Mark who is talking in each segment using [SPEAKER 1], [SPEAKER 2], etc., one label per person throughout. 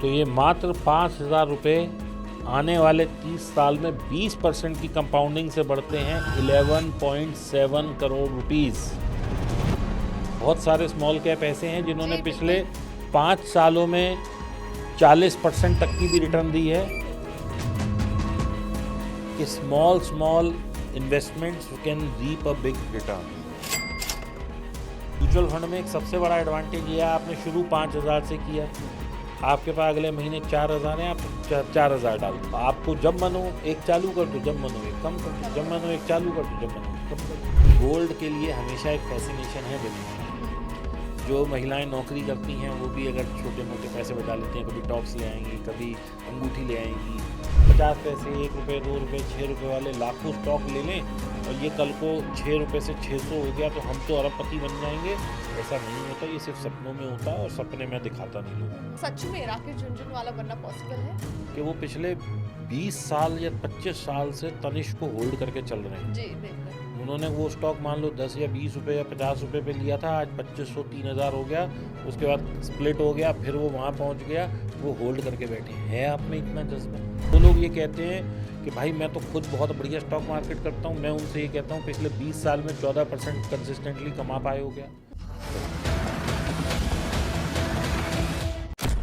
[SPEAKER 1] तो ये मात्र 5,000 रुपये आने वाले 30 साल में 20% की कंपाउंडिंग से बढ़ते हैं 11.7 करोड़ रुपीस। बहुत सारे स्मॉल कैप ऐसे हैं जिन्होंने पिछले 5 सालों में 40% तक की भी रिटर्न दी है। कि small investments can reap a big return. Mutual fund में एक सबसे बड़ा एडवांटेज ये है, आपने शुरू 5,000 से किया, आपके पास अगले महीने 4,000 है, आप 4,000 डाल दो। आपको जब मन हो एक चालू कर दो, जब मन हो एक कम कर दो, जब मन हो एक चालू कर दो, जब मन हो एक कम कर दो। गोल्ड के लिए हमेशा एक फैसिनेशन है दुनिया में। जो महिलाएं नौकरी करती हैं वो भी अगर छोटे मोटे पैसे बचा लेती हैं, कभी टॉप्स ले आएंगी, कभी अंगूठी ले आएंगी, 50 पैसे, 1 रुपये, 2 रुपये, 6 रुपये वाले लाखों स्टॉक ले लें और ये कल को 6 रुपये से 600 हो गया तो हम तो अरबपति बन जाएंगे। ऐसा नहीं होता, ये सिर्फ सपनों में होता है और सपने में दिखाता नहीं लोगों।
[SPEAKER 2] सच में राकेश झुनझुनवाला बनना पॉसिबल है?
[SPEAKER 1] कि वो पिछले 20 साल या 25 साल से तनिष्क को होल्ड करके चल रहे हैं।
[SPEAKER 2] जी, बिल्कुल।
[SPEAKER 1] उन्होंने वो स्टॉक मान लो 10 या 20 रुपये या 50 रुपये पे लिया था, आज 2,500 3,000 हो गया, उसके बाद स्प्लिट हो गया, फिर वो वहाँ पहुँच गया, वो होल्ड करके बैठे हैं। आप में इतना जज्बा? वो लोग ये कहते हैं कि भाई मैं तो खुद बहुत बढ़िया स्टॉक मार्केट करता हूँ। मैं उनसे ये कहता हूँ पिछले 20 साल में 14% कंसिस्टेंटली कमा पाए हो क्या?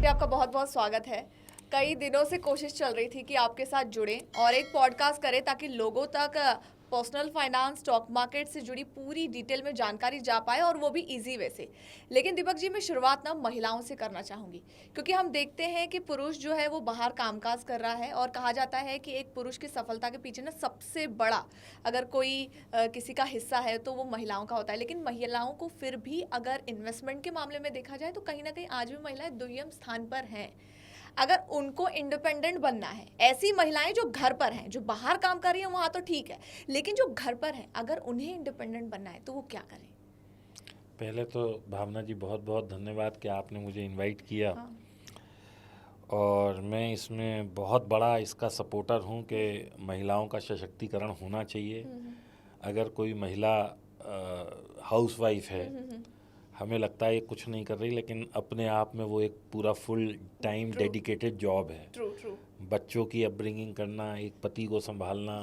[SPEAKER 2] आपका बहुत बहुत स्वागत है। कई दिनों से कोशिश चल रही थी कि आपके साथ जुड़े और एक पॉडकास्ट करें ताकि लोगों तक पर्सनल फाइनेंस, स्टॉक मार्केट से जुड़ी पूरी डिटेल में जानकारी जा पाए और वो भी इजी वे से। लेकिन दीपक जी, मैं शुरुआत ना महिलाओं से करना चाहूँगी, क्योंकि हम देखते हैं कि पुरुष जो है वो बाहर कामकाज कर रहा है और कहा जाता है कि एक पुरुष की सफलता के पीछे ना सबसे बड़ा अगर कोई किसी का हिस्सा है तो वो महिलाओं का होता है। लेकिन महिलाओं को फिर भी अगर इन्वेस्टमेंट के मामले में देखा जाए तो कहीं ना कहीं आज भी महिलाएं दुय्यम स्थान पर हैं। अगर उनको इंडिपेंडेंट बनना है, ऐसी महिलाएं जो घर पर हैं, जो बाहर काम कर रही हैं वहाँ तो ठीक है, लेकिन जो घर पर हैं अगर उन्हें इंडिपेंडेंट बनना है तो वो क्या करें?
[SPEAKER 1] पहले तो भावना जी बहुत बहुत धन्यवाद कि आपने मुझे इनवाइट किया।
[SPEAKER 2] हाँ।
[SPEAKER 1] और मैं इसमें बहुत बड़ा इसका सपोर्टर हूँ कि महिलाओं का सशक्तिकरण होना चाहिए। अगर कोई महिला हाउसवाइफ है, हमें लगता है ये कुछ नहीं कर रही, लेकिन अपने आप में वो एक पूरा फुल टाइम डेडिकेटेड जॉब है।
[SPEAKER 2] ट्रू।
[SPEAKER 1] बच्चों की अपब्रिंगिंग करना, एक पति को संभालना,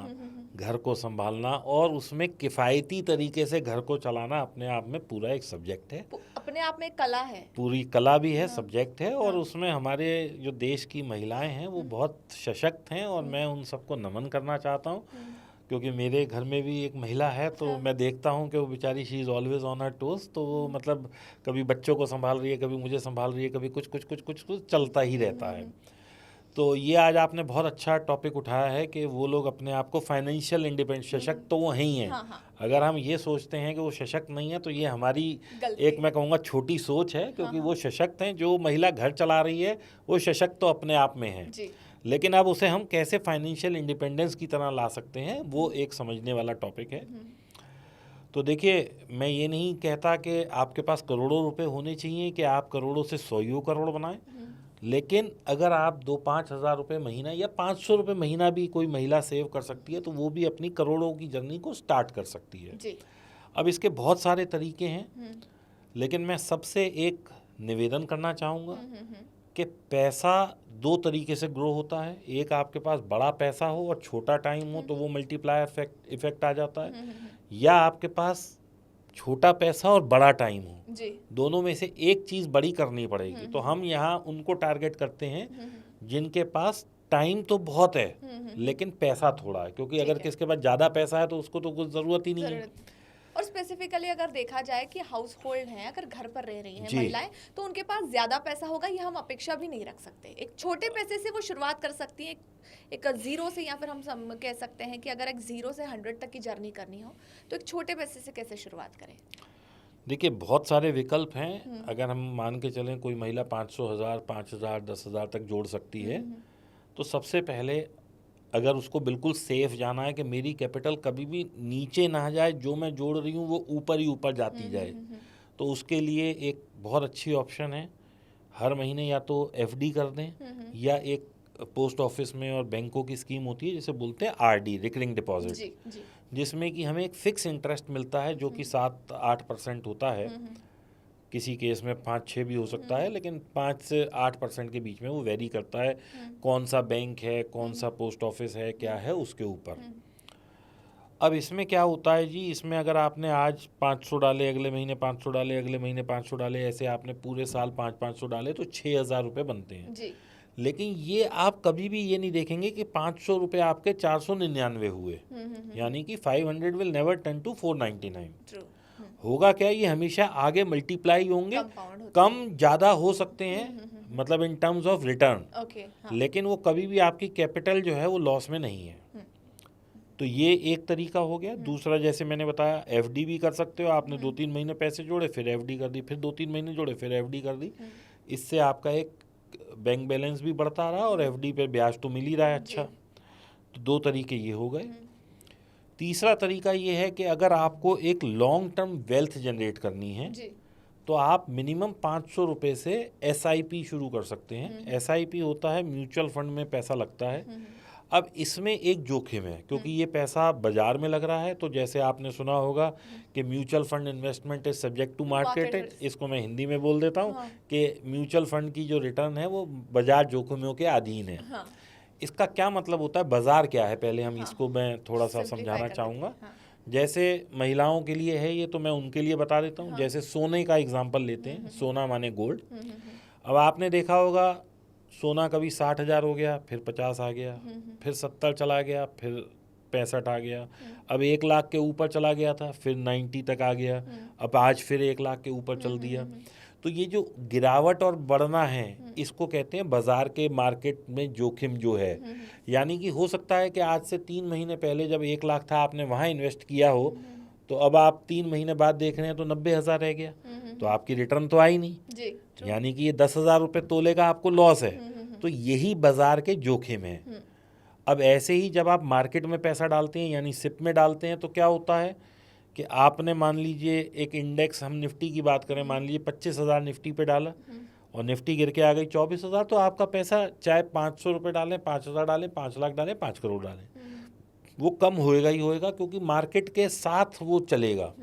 [SPEAKER 1] घर को संभालना और उसमें किफ़ायती तरीके से घर को चलाना अपने आप में पूरा एक सब्जेक्ट है,
[SPEAKER 2] अपने आप में कला है,
[SPEAKER 1] पूरी कला भी है, सब्जेक्ट है। और उसमें हमारे जो देश की महिलाएं हैं वो बहुत सशक्त हैं और मैं उन सबको नमन करना चाहता हूँ, क्योंकि मेरे घर में भी एक महिला है तो मैं देखता हूँ कि वो बेचारी she is always on her toes. तो वो मतलब कभी बच्चों को संभाल रही है, कभी मुझे संभाल रही है, कभी कुछ चलता ही रहता है। तो ये आज आपने बहुत अच्छा टॉपिक उठाया है कि वो लोग अपने आप को फाइनेंशियल इंडिपेंडेंट, सशक्त तो वो ही हैं।
[SPEAKER 2] हाँ।
[SPEAKER 1] अगर हम ये सोचते हैं कि वो सशक्त नहीं है तो ये हमारी एक, मैं कहूँगा, छोटी सोच है, क्योंकि वो सशक्त हैं। जो महिला घर चला रही है वो सशक्त तो अपने आप में है
[SPEAKER 2] जी।
[SPEAKER 1] लेकिन अब उसे हम कैसे फाइनेंशियल इंडिपेंडेंस की तरह ला सकते हैं, वो एक समझने वाला टॉपिक है। तो देखिए, मैं ये नहीं कहता कि आपके पास करोड़ों रुपए होने चाहिए कि आप करोड़ों से 100 करोड़ बनाएं, लेकिन अगर आप 2-5 हज़ार रुपये महीना या 500 रुपये महीना भी कोई महिला सेव कर सकती है तो वो भी अपनी करोड़ों की जर्नी को स्टार्ट कर सकती है
[SPEAKER 2] जी।
[SPEAKER 1] अब इसके बहुत सारे तरीके हैं, लेकिन मैं सबसे एक निवेदन करना चाहूँगा कि पैसा 2 तरीके से ग्रो होता है। एक, आपके पास बड़ा पैसा हो और छोटा टाइम हो तो वो मल्टीप्लायर इफेक्ट आ जाता है, या आपके पास छोटा पैसा और बड़ा टाइम हो
[SPEAKER 2] जी।
[SPEAKER 1] दोनों में से एक चीज़ बड़ी करनी पड़ेगी। तो हम यहाँ उनको टारगेट करते हैं जिनके पास टाइम तो बहुत है लेकिन पैसा थोड़ा है, क्योंकि अगर किसके पास ज़्यादा पैसा है तो उसको तो कुछ ज़रूरत ही नहीं है।
[SPEAKER 2] और स्पेसिफिकली अगर देखा जाए कि हाउस होल्ड हैं, अगर घर पर रह रही हैं महिलाएं, तो उनके पास ज़्यादा पैसा होगा ये हम अपेक्षा भी नहीं रख सकते। एक छोटे पैसे से वो शुरुआत कर सकती हैं, एक ज़ीरो से, या फिर हम कह सकते हैं कि अगर एक 0 से 100 तक की जर्नी करनी हो तो एक छोटे पैसे से कैसे शुरुआत करें?
[SPEAKER 1] देखिए, बहुत सारे विकल्प हैं। अगर हम मान के चलें कोई महिला 500, 1000, 5000, 10,000 तक जोड़ सकती है, तो सबसे पहले अगर उसको बिल्कुल सेफ जाना है कि मेरी कैपिटल कभी भी नीचे ना जाए, जो मैं जोड़ रही हूँ वो ऊपर ही ऊपर जाती जाए, तो उसके लिए एक बहुत अच्छी ऑप्शन है, हर महीने या तो एफडी कर दें या एक पोस्ट ऑफिस में और बैंकों की स्कीम होती है जिसे बोलते हैं आरडी, रिकरिंग डिपॉजिट, जिसमें कि हमें एक फिक्स इंटरेस्ट मिलता है जो कि 7-8% होता है। किसी केस में 5-6 भी हो सकता है, लेकिन 5 से 8% के बीच में वो वेरी करता है। कौन सा बैंक है, कौन सा पोस्ट ऑफिस है, क्या है, उसके ऊपर। अब इसमें क्या होता है जी, इसमें अगर आपने आज 500 डाले, अगले महीने 500 डाले, अगले महीने 500 डाले, ऐसे आपने पूरे साल 500 डाले तो 6,000 रुपये बनते हैं
[SPEAKER 2] जी।
[SPEAKER 1] लेकिन ये आप कभी भी ये नहीं देखेंगे कि 500 रुपये आपके 499 हुए, यानी कि 500 will never turn to 499।
[SPEAKER 2] True.
[SPEAKER 1] होगा क्या, ये हमेशा आगे मल्टीप्लाई होंगे,
[SPEAKER 2] कंपाउंड होता
[SPEAKER 1] कम ज़्यादा हो सकते हैं, मतलब इन टर्म्स ऑफ रिटर्न,
[SPEAKER 2] है। ओके। हाँ।
[SPEAKER 1] लेकिन वो कभी भी आपकी कैपिटल जो है वो लॉस में नहीं है। तो ये एक तरीका हो गया। दूसरा, जैसे मैंने बताया, एफडी भी कर सकते हो। आपने 2-3 महीने पैसे जोड़े, फिर एफडी कर दी, फिर 2-3 महीने जोड़े, फिर एफडी कर दी। इससे आपका एक बैंक बैलेंस भी बढ़ता रहा और एफडी पे ब्याज तो मिल ही रहा है अच्छा। तो 2 तरीके ये हो गए। तीसरा तरीका ये है कि अगर आपको एक लॉन्ग टर्म वेल्थ जनरेट करनी है
[SPEAKER 2] जी।
[SPEAKER 1] तो आप मिनिमम 500 रुपये से एसआईपी शुरू कर सकते हैं। एसआईपी होता है म्यूचुअल फंड में पैसा लगता है। अब इसमें एक जोखिम है, क्योंकि ये पैसा बाजार में लग रहा है। तो जैसे आपने सुना होगा कि mutual fund investment is subject to market. इसको मैं हिंदी में बोल देता हूँ कि म्यूचुअल फंड की जो रिटर्न है वो बाजार जोखिमों के अधीन है। इसका क्या मतलब होता है, बाजार क्या है, पहले हम इसको मैं थोड़ा सा समझाना चाहूँगा। जैसे महिलाओं के लिए है ये, तो मैं उनके लिए बता देता हूँ। जैसे सोने का एग्जाम्पल लेते हैं, सोना माने गोल्ड। अब आपने देखा होगा सोना कभी 60,000 हो गया, फिर 50 आ गया, फिर 70 चला गया, फिर 65 आ गया, अब 1 लाख के ऊपर चला गया था, फिर 90 तक आ गया, अब आज फिर 1 लाख के ऊपर चल दिया। तो ये जो गिरावट और बढ़ना है, इसको कहते हैं बाजार के मार्केट में जोखिम जो है। यानी कि हो सकता है कि आज से 3 महीने पहले जब 1 लाख था, आपने वहाँ इन्वेस्ट किया हो, तो अब आप 3 महीने बाद देख रहे हैं तो 90,000 रह गया, तो आपकी रिटर्न तो आई नहीं
[SPEAKER 2] जी।
[SPEAKER 1] यानी कि ये 10,000 रुपये तोले का आपको लॉस है। तो यही बाजार के जोखिम है। अब ऐसे ही जब आप मार्केट में पैसा डालते हैं, यानी सिप में डालते हैं, तो क्या होता है कि आपने मान लीजिए एक इंडेक्स, हम निफ्टी की बात करें, मान लीजिए 25,000 निफ्टी पे डाला और निफ्टी गिर के आ गई 24,000, तो आपका पैसा चाहे 500 रुपये डालें, 5,000 डालें, 5 लाख डालें, 5 करोड़ डालें, वो कम होएगा ही होएगा, क्योंकि मार्केट के साथ वो चलेगा।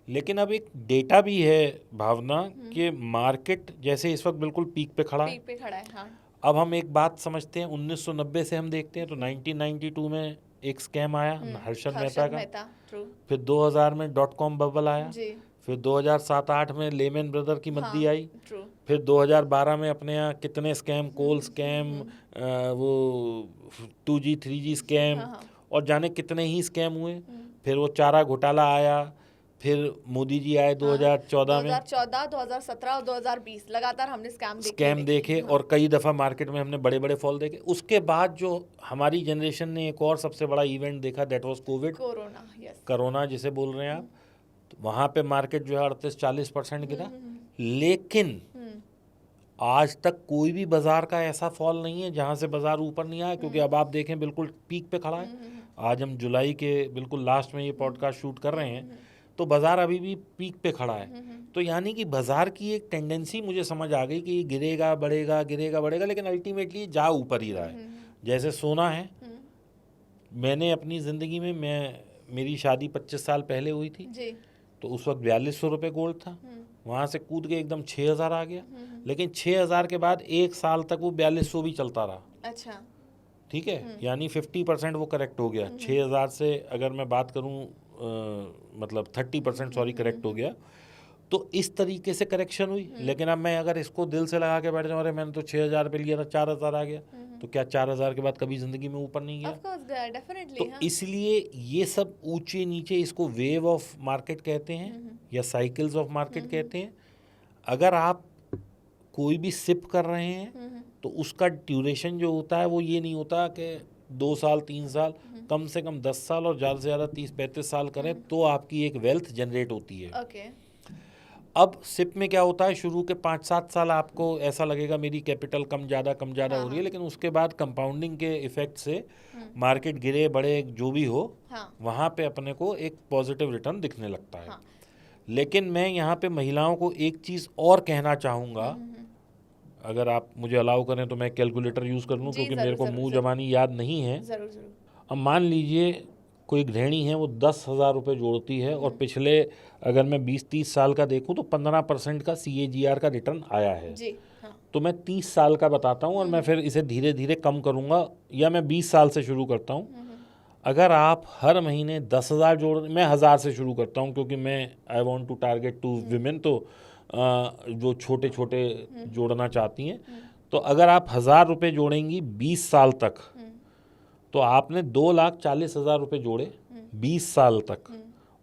[SPEAKER 1] लेकिन अब एक डेटा भी है भावना कि मार्केट जैसे इस वक्त बिल्कुल पीक पे खड़ा है।
[SPEAKER 2] पीक पे खड़ा है। हाँ।
[SPEAKER 1] अब हम एक बात समझते हैं, 1990 से हम देखते हैं तो 1992 में एक स्कैम आया हर्षद मेहता का, फिर 2000 में .com बबल आया, फिर 2007-8 में लेमन ब्रदर की मद्दी आई, फिर 2012 में अपने यहाँ कितने स्कैम, कोल स्कैम, वो 2G 3G स्कैम, और जाने कितने ही स्कैम हुए। फिर वो चारा घोटाला आया, फिर मोदी जी आए 2014 में,
[SPEAKER 2] 2014, 2017 और 2020 लगातार हमने स्कैम देखे
[SPEAKER 1] और कई दफ़ा मार्केट में हमने बड़े बड़े फॉल देखे। उसके बाद जो हमारी जनरेशन ने एक और सबसे बड़ा इवेंट देखा, दैट वाज कोरोना जिसे बोल रहे हैं आप। तो वहाँ पे मार्केट जो है 38-40% गिरा, लेकिन आज तक कोई भी बाजार का ऐसा फॉल नहीं है जहाँ से बाजार ऊपर नहीं आया, क्योंकि अब आप देखें बिल्कुल पीक पे खड़ा है। आज हम जुलाई के बिल्कुल लास्ट में ये पॉडकास्ट शूट कर रहे हैं, तो बाजार अभी भी पीक पे खड़ा है। तो यानी कि बाजार की एक टेंडेंसी मुझे समझ आ गई कि ये गिरेगा बढ़ेगा, गिरेगा बढ़ेगा, लेकिन अल्टीमेटली जा ऊपर ही रहा है। जैसे सोना है, मैंने अपनी ज़िंदगी में, मेरी शादी 25 साल पहले हुई थी
[SPEAKER 2] जी।
[SPEAKER 1] तो उस वक्त 4200 रुपये गोल्ड था, वहाँ से कूद के एकदम 6,000 आ गया, लेकिन 6,000 के बाद 1 साल तक वो 4200 भी चलता रहा।
[SPEAKER 2] अच्छा।
[SPEAKER 1] ठीक है, यानी 50% वो करेक्ट हो गया। 6,000 से अगर मैं बात करूँ, मतलब 30% सॉरी करेक्ट हो गया। तो इस तरीके से करेक्शन हुई। लेकिन अब मैं अगर इसको दिल से लगा के बैठ जाऊँ, अरे मैंने तो 6,000 पे लिया था, 4,000 आ गया, तो क्या 4,000 के बाद कभी ज़िंदगी में ऊपर नहीं गया?
[SPEAKER 2] Of course, definitely,
[SPEAKER 1] तो इसलिए ये सब ऊंचे नीचे, इसको वेव ऑफ मार्केट कहते हैं या साइकिल्स ऑफ मार्केट कहते हैं। अगर आप कोई भी सिप कर रहे हैं तो उसका ड्यूरेशन जो होता है वो ये नहीं होता कि 2 साल 3 साल, कम से कम 10 साल और ज़्यादा से ज़्यादा 30-35 साल करें तो आपकी एक वेल्थ जनरेट होती है।
[SPEAKER 2] ओके।
[SPEAKER 1] अब सिप में क्या होता है, शुरू के 5-7 साल आपको ऐसा लगेगा मेरी कैपिटल कम ज़्यादा हो रही है, लेकिन उसके बाद कंपाउंडिंग के इफेक्ट से मार्केट गिरे बढ़े जो भी हो, वहाँ पे अपने को एक पॉजिटिव रिटर्न दिखने लगता है। लेकिन मैं यहाँ पे महिलाओं को एक चीज़ और कहना चाहूँगा, अगर आप मुझे अलाउ करें तो मैं कैलकुलेटर यूज़ कर लूँ, क्योंकि मेरे को मुँह जबानी याद नहीं है।
[SPEAKER 2] ज़रूर।
[SPEAKER 1] अब मान लीजिए कोई गृहिणी है वो 10,000 रुपये जोड़ती है और पिछले अगर मैं 20-30 साल का देखूं तो 15% का CAGR का रिटर्न आया है।
[SPEAKER 2] जी हाँ।
[SPEAKER 1] तो मैं 30 साल का बताता हूं और मैं फिर इसे धीरे धीरे कम करूंगा, या मैं 20 साल से शुरू करता हूं। अगर आप हर महीने 10,000 जोड़, मैं 1,000 से शुरू करता हूं क्योंकि मैं I want to target to women, तो जो छोटे छोटे जोड़ना चाहती हैं, तो अगर आप 1,000 रुपये जोड़ेंगी 20 साल तक, तो आपने 2,40,000 रुपये जोड़े 20 साल तक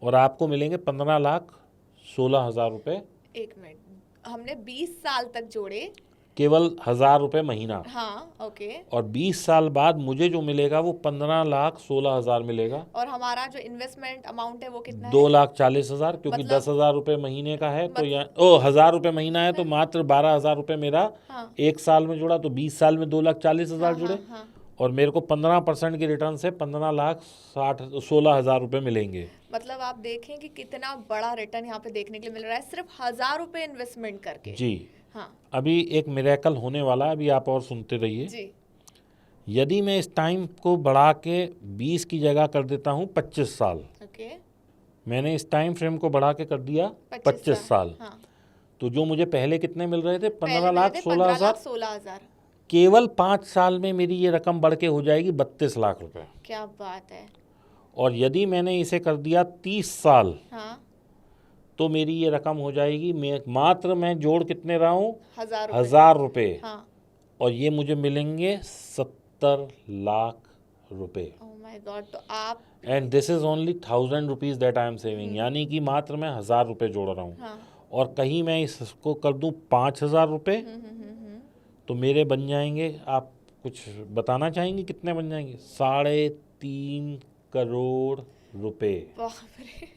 [SPEAKER 1] और आपको मिलेंगे 15,16,000 रुपये।
[SPEAKER 2] एक मिनट, हमने 20 साल तक जोड़े
[SPEAKER 1] केवल 1,000 रुपये महीना,
[SPEAKER 2] हाँ ओके,
[SPEAKER 1] और 20 साल बाद मुझे जो मिलेगा वो 15,16,000 मिलेगा।
[SPEAKER 2] और हमारा जो इन्वेस्टमेंट अमाउंट है वो कितना है?
[SPEAKER 1] 2,40,000, क्योंकि
[SPEAKER 2] मतलब-
[SPEAKER 1] 10,000 रुपये महीने का है तो 1,000 रुपये महीना है तो मात्र 12,000 रुपये मेरा
[SPEAKER 2] हाँ।
[SPEAKER 1] एक साल में जुड़ा, तो 20 साल में 2,40,000 जुड़े
[SPEAKER 2] हाँ।
[SPEAKER 1] और मेरे को 15% की रिटर्न से 15,16,000 रुपये मिलेंगे।
[SPEAKER 2] मतलब आप देखें कि कितना बड़ा रिटर्न यहाँ पे देखने के लिए मिल रहा है सिर्फ 1,000 रुपए इन्वेस्टमेंट करके।
[SPEAKER 1] जी
[SPEAKER 2] हाँ
[SPEAKER 1] अभी एक मिरेकल होने वाला है, अभी आप और सुनते रहिए।
[SPEAKER 2] जी।
[SPEAKER 1] यदि मैं इस टाइम को बढ़ा के 20 की जगह कर देता हूँ 25 साल,
[SPEAKER 2] ओके,
[SPEAKER 1] मैंने इस टाइम फ्रेम को बढ़ा के कर दिया 25 साल,
[SPEAKER 2] हाँ।
[SPEAKER 1] तो जो मुझे पहले कितने मिल रहे थे,
[SPEAKER 2] पहले
[SPEAKER 1] 15,16,000,
[SPEAKER 2] 16,000।
[SPEAKER 1] केवल 5 साल में मेरी ये रकम बढ़ के हो जाएगी 32 लाख रुपए।
[SPEAKER 2] क्या बात है।
[SPEAKER 1] और यदि मैंने इसे कर दिया 30 साल,
[SPEAKER 2] हाँ,
[SPEAKER 1] तो मेरी ये रकम हो जाएगी, मैं जोड़ कितने रहा हूँ,
[SPEAKER 2] 1,000
[SPEAKER 1] रुपये,
[SPEAKER 2] हाँ।
[SPEAKER 1] और ये मुझे मिलेंगे 70 लाख रुपए।
[SPEAKER 2] ओह माय गॉड, तो आप
[SPEAKER 1] and this is only 1,000 rupees that I am saving, यानी कि मात्र मैं 1,000 रुपये जोड़ रहा हूँ।
[SPEAKER 2] हाँ।
[SPEAKER 1] और कहीं मैं इसको कर दूँ 5,000 रुपये, तो मेरे बन जाएंगे, आप कुछ बताना चाहेंगे कितने बन जाएंगे? 3.5 करोड़ रुपए।
[SPEAKER 2] बाप रे,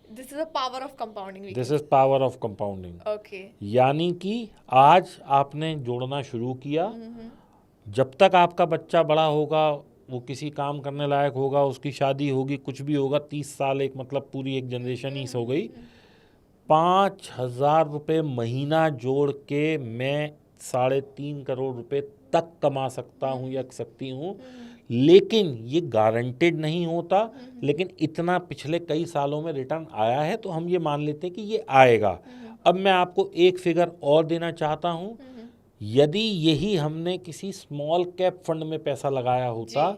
[SPEAKER 2] this is a power of compounding.
[SPEAKER 1] This is power of compounding.
[SPEAKER 2] Okay,
[SPEAKER 1] यानी कि आज आपने जोड़ना शुरू किया, जब तक आपका बच्चा बड़ा होगा, वो किसी काम करने लायक होगा, उसकी शादी होगी, कुछ भी होगा, 30 साल एक मतलब पूरी एक जनरेशन ही हो गई, 5,000 रुपये महीना जोड़ के मैं 3.5 करोड़ रुपए तक कमा सकता हूँ या सकती हूँ। लेकिन ये गारंटेड नहीं होता, लेकिन इतना पिछले कई सालों में रिटर्न आया है, तो हम ये मान लेते हैं कि ये आएगा। अब मैं आपको एक फिगर और देना चाहता हूँ, यदि यही हमने किसी स्मॉल कैप फंड में पैसा लगाया होता,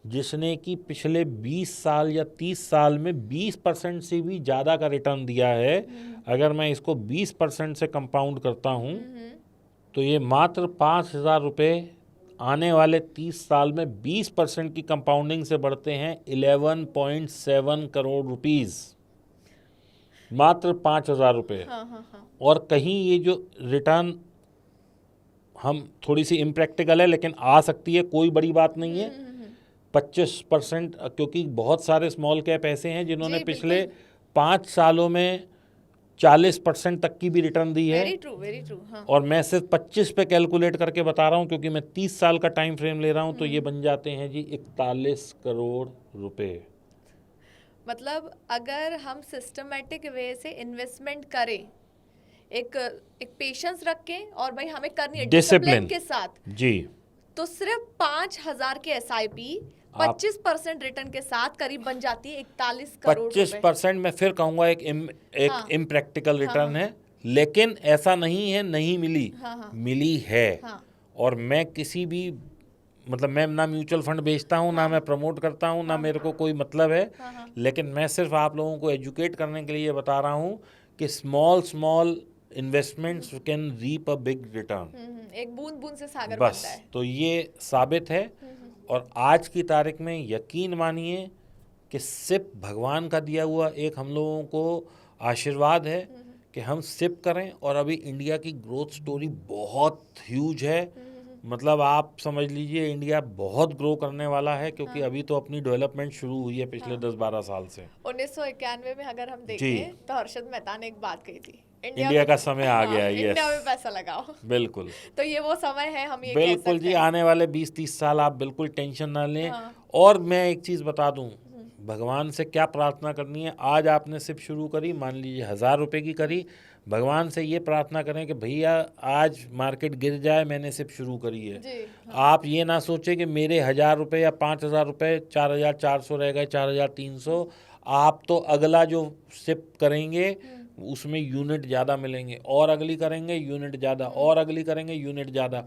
[SPEAKER 1] जिसने कि पिछले 20 साल या 30 साल में 20% से भी ज़्यादा का रिटर्न दिया है, अगर मैं इसको 20% से कंपाउंड करता हूँ, तो ये मात्र 5,000 रुपये आने वाले 30 साल में 20% की कंपाउंडिंग से बढ़ते हैं 11.7 करोड़ रुपीस, मात्र 5,000 रुपये। और कहीं ये जो रिटर्न हम थोड़ी सी इम्प्रैक्टिकल है लेकिन आ सकती है, कोई बड़ी बात नहीं है, 25%, क्योंकि बहुत सारे स्मॉल कैप ऐसे हैं जिन्होंने पिछले 5 सालों में 40% तक की भी रिटर्न दी है।
[SPEAKER 2] Very true, very true. हाँ।
[SPEAKER 1] और मैं सिर्फ 25 पे कैलकुलेट करके बता रहा हूँ क्योंकि मैं 30 साल का टाइम फ्रेम ले रहा हूँ, तो ये बन जाते हैं जी 41 करोड़ रुपए।
[SPEAKER 2] मतलब अगर हम सिस्टमेटिक वे से इन्वेस्टमेंट करें, एक पेशेंस रख के, और भाई हमें करनी है डिसिप्लिन के साथ
[SPEAKER 1] जी, तो
[SPEAKER 2] सिर्फ 5,000 के SIP 25% रिटर्न के साथ करीब बन जाती है 41 करोड़।
[SPEAKER 1] 25% मैं फिर कहूँगा एक इम्प्रैक्टिकल रिटर्न है, लेकिन ऐसा नहीं है नहीं मिली, मिली है। और मैं किसी भी मतलब मैं ना म्यूचुअल फंड बेचता हूँ, ना मैं प्रमोट करता हूँ, ना मेरे को कोई मतलब है, लेकिन मैं सिर्फ आप लोगों को एजुकेट करने के लिए बता रहा हूँ कि small investments can reap a big return.
[SPEAKER 2] एक बूंद बूंद से सागर
[SPEAKER 1] बस
[SPEAKER 2] बनता है।
[SPEAKER 1] तो ये साबित है। और आज की तारीख में यकीन मानिए कि सिप भगवान का दिया हुआ एक हम लोगों को आशीर्वाद है कि हम सिप करें। और अभी इंडिया की ग्रोथ स्टोरी बहुत ह्यूज है, मतलब आप समझ लीजिए इंडिया बहुत ग्रो करने वाला है, क्योंकि अभी तो अपनी डेवलपमेंट शुरू हुई है पिछले 10-12 साल से।
[SPEAKER 2] 1991 में अगर हम देखें तो हर्षद मेहता ने एक बात कही थी,
[SPEAKER 1] इंडिया का समय आ गया है।
[SPEAKER 2] इंडिया में पैसा लगाओ।
[SPEAKER 1] बिल्कुल,
[SPEAKER 2] तो ये वो समय है, हम ये
[SPEAKER 1] बिल्कुल जी, आने वाले 20-30 साल आप बिल्कुल टेंशन ना लें। और मैं एक चीज़ बता दूं, भगवान से क्या प्रार्थना करनी है। आज आपने सिर्फ शुरू करी, मान लीजिए 1,000 रुपए की करी, भगवान से ये प्रार्थना करें कि भैया आज मार्केट गिर जाए, मैंने सिर्फ शुरू करी है।
[SPEAKER 2] जी
[SPEAKER 1] आप ये ना सोचें कि मेरे 1,000 रुपये या 5,000 रुपये 4,400 रह गए, 4,300। आप तो अगला जो सिप करेंगे उसमें यूनिट ज़्यादा मिलेंगे, और अगली करेंगे यूनिट ज़्यादा, और अगली करेंगे यूनिट ज़्यादा।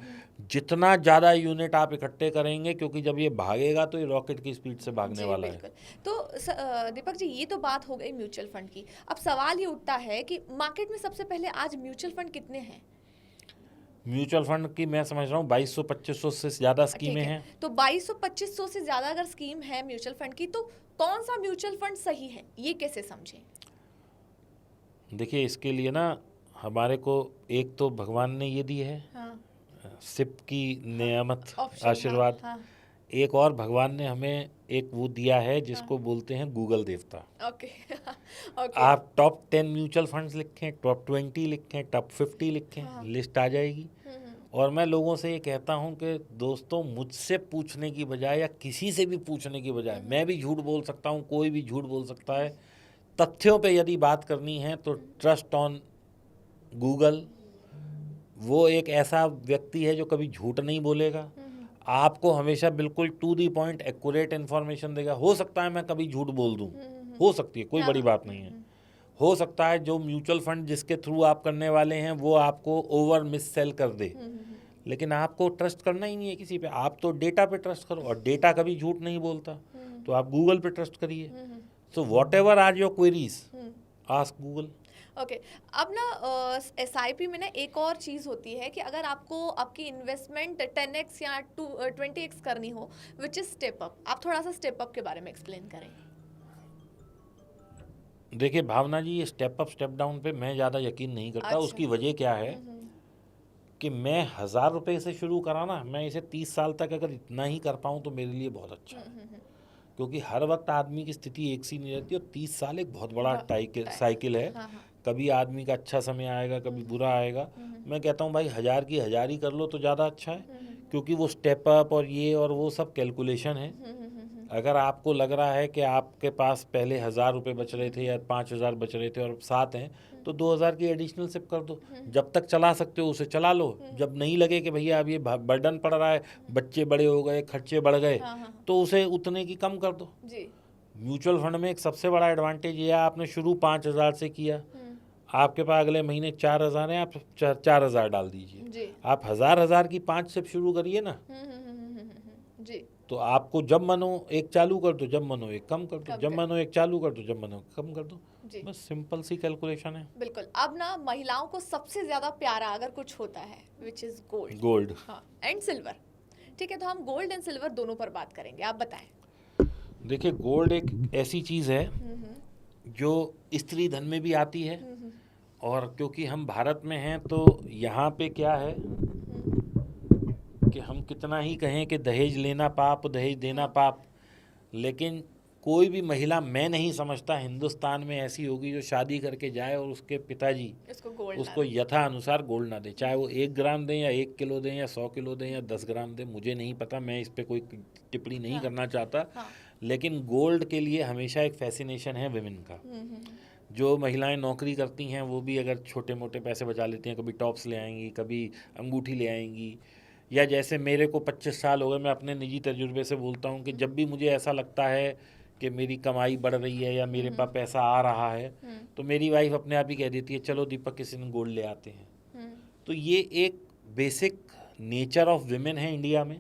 [SPEAKER 1] जितना ज़्यादा यूनिट आप इकट्ठे करेंगे, क्योंकि जब ये भागेगा तो ये रॉकेट की स्पीड से भागने
[SPEAKER 2] जी
[SPEAKER 1] वाला है।
[SPEAKER 2] बिल्कुल। तो दीपक जी, ये तो बात हो गई म्यूचुअल फंड की। अब सवाल ये उठता है कि मार्केट में सबसे पहले आज म्यूचुअल फंड कितने हैं?
[SPEAKER 1] म्यूचुअल फंड की मैं समझ रहा हूँ 2,200-2,500 से ज़्यादा स्कीमें
[SPEAKER 2] ठीक है,
[SPEAKER 1] हैं।
[SPEAKER 2] तो 2200-2500 से ज्यादा अगर स्कीम है म्यूचुअल फंड की, तो कौन सा म्यूचुअल फंड सही है, ये कैसे समझें?
[SPEAKER 1] देखिए, इसके लिए ना हमारे को एक तो भगवान ने ये दी है,
[SPEAKER 2] हाँ,
[SPEAKER 1] सिप की नियामत,
[SPEAKER 2] ऑप्शन,
[SPEAKER 1] आशीर्वाद।
[SPEAKER 2] हाँ,
[SPEAKER 1] एक और भगवान ने हमें एक वो दिया है जिसको बोलते हैं गूगल देवता।
[SPEAKER 2] ओके ओके,
[SPEAKER 1] आप टॉप 10 म्यूचुअल फंड्स लिखें, टॉप 20 लिखें, टॉप 50 लिखें, लिस्ट आ जाएगी। और मैं लोगों से ये कहता हूँ कि दोस्तों, मुझसे पूछने की बजाय या किसी से भी पूछने की बजाय, मैं भी झूठ बोल सकता हूँ, कोई भी झूठ बोल सकता है, तथ्यों पे यदि बात करनी है तो ट्रस्ट ऑन गूगल। वो एक ऐसा व्यक्ति है जो कभी झूठ नहीं बोलेगा, आपको हमेशा बिल्कुल to the point accurate information देगा। हो सकता है मैं कभी झूठ बोल दूं, हो सकती है, कोई बड़ी बात नहीं है। हो सकता है जो म्यूचुअल फंड जिसके थ्रू आप करने वाले हैं वो आपको ओवर मिस सेल कर दे, लेकिन आपको ट्रस्ट करना ही नहीं है किसी पे। आप तो डेटा पे ट्रस्ट करो, और डेटा कभी झूठ नहीं बोलता, तो आप गूगल पे ट्रस्ट करिए। So whatever are your queries, ask Google.
[SPEAKER 2] Okay. अब ना SIP में ना एक और चीज़ होती है कि अगर आपको आपकी इन्वेस्टमेंट 10x या 20x करनी हो, विच इज़ स्टेप अप। आप थोड़ा सा स्टेप अप के बारे में एक्सप्लेन करें।
[SPEAKER 1] देखिए भावना जी, ये स्टेप अप स्टेप डाउन पे मैं ज़्यादा यकीन नहीं करता।
[SPEAKER 2] अच्छा।
[SPEAKER 1] उसकी वजह क्या है कि मैं 1,000 रुपये से शुरू करा ना, मैं इसे 30 साल तक अगर इतना ही कर पाऊँ तो मेरे लिए बहुत अच्छा है। क्योंकि हर वक्त आदमी की स्थिति एक सी नहीं रहती, और 30 साल एक बहुत बड़ा साइकिल है।
[SPEAKER 2] हाँ, हाँ।
[SPEAKER 1] कभी आदमी का अच्छा समय आएगा, कभी बुरा आएगा। मैं कहता हूँ भाई 1,000 की 1,000 ही कर लो तो ज़्यादा अच्छा है, क्योंकि वो स्टेप अप और ये और वो सब कैलकुलेशन है। अगर आपको लग रहा है कि आपके पास पहले 1,000 रुपये बच रहे थे या 5,000 बच रहे थे और अब 7 हैं, तो 2,000 की एडिशनल सिप कर दो। जब तक चला सकते हो उसे चला लो। जब नहीं लगे कि भैया अब ये बर्डन पड़ रहा है, बच्चे बड़े हो गए, खर्चे बढ़ गए, तो उसे उतने की कम कर दो।
[SPEAKER 2] जी
[SPEAKER 1] म्यूचुअल फंड में एक सबसे बड़ा एडवांटेज ये है, आपने शुरू 5,000 से किया, आपके पास अगले महीने 4,000 है, आप 4,000 डाल दीजिए।
[SPEAKER 2] जी।
[SPEAKER 1] आप 1,000 की 5 सिप शुरू करिए ना,
[SPEAKER 2] जी
[SPEAKER 1] तो आपको जब मनो एक चालू कर दो, जब मनो एक कम कर दो, जब मनो एक चालू कर दो, जब मनो कम कर दो।
[SPEAKER 2] जी
[SPEAKER 1] बस सिंपल सी कैलकुलेशन है।
[SPEAKER 2] बिल्कुल। अब ना महिलाओं को सबसे ज्यादा प्यारा अगर कुछ होता है, विच इज गोल्ड।
[SPEAKER 1] गोल्ड,
[SPEAKER 2] हाँ, एंड सिल्वर। ठीक है, तो हम गोल्ड एंड सिल्वर दोनों पर बात करेंगे, आप बताएं।
[SPEAKER 1] देखिए गोल्ड एक ऐसी चीज़ है जो स्त्री धन में भी आती है, और क्योंकि हम भारत में हैं तो यहाँ पे क्या है कि हम कितना ही कहें कि दहेज लेना पाप, दहेज देना पाप, लेकिन कोई भी महिला, मैं नहीं समझता हिंदुस्तान में ऐसी होगी जो शादी करके जाए और उसके पिताजी उसको यथा अनुसार गोल्ड ना दे। चाहे वो 1 ग्राम दें या 1 किलो दें या 100 किलो दें या 10 ग्राम दें, मुझे नहीं पता, मैं इस पर कोई टिप्पणी नहीं करना चाहता। लेकिन गोल्ड के लिए हमेशा एक फैसिनेशन है विमेन का। जो महिलाएं नौकरी करती हैं वो भी अगर छोटे मोटे पैसे बचा लेती हैं, कभी टॉप्स ले आएंगी, कभी अंगूठी ले आएंगी, या जैसे मेरे को 25 साल हो गए, मैं अपने निजी तजुर्बे से बोलता हूँ कि जब भी मुझे ऐसा लगता है कि मेरी कमाई बढ़ रही है या मेरे पास पैसा आ रहा है, तो मेरी वाइफ अपने आप ही कह देती है चलो दीपक किसी दिन गोल्ड ले आते हैं। तो ये एक बेसिक नेचर ऑफ विमेन है इंडिया में,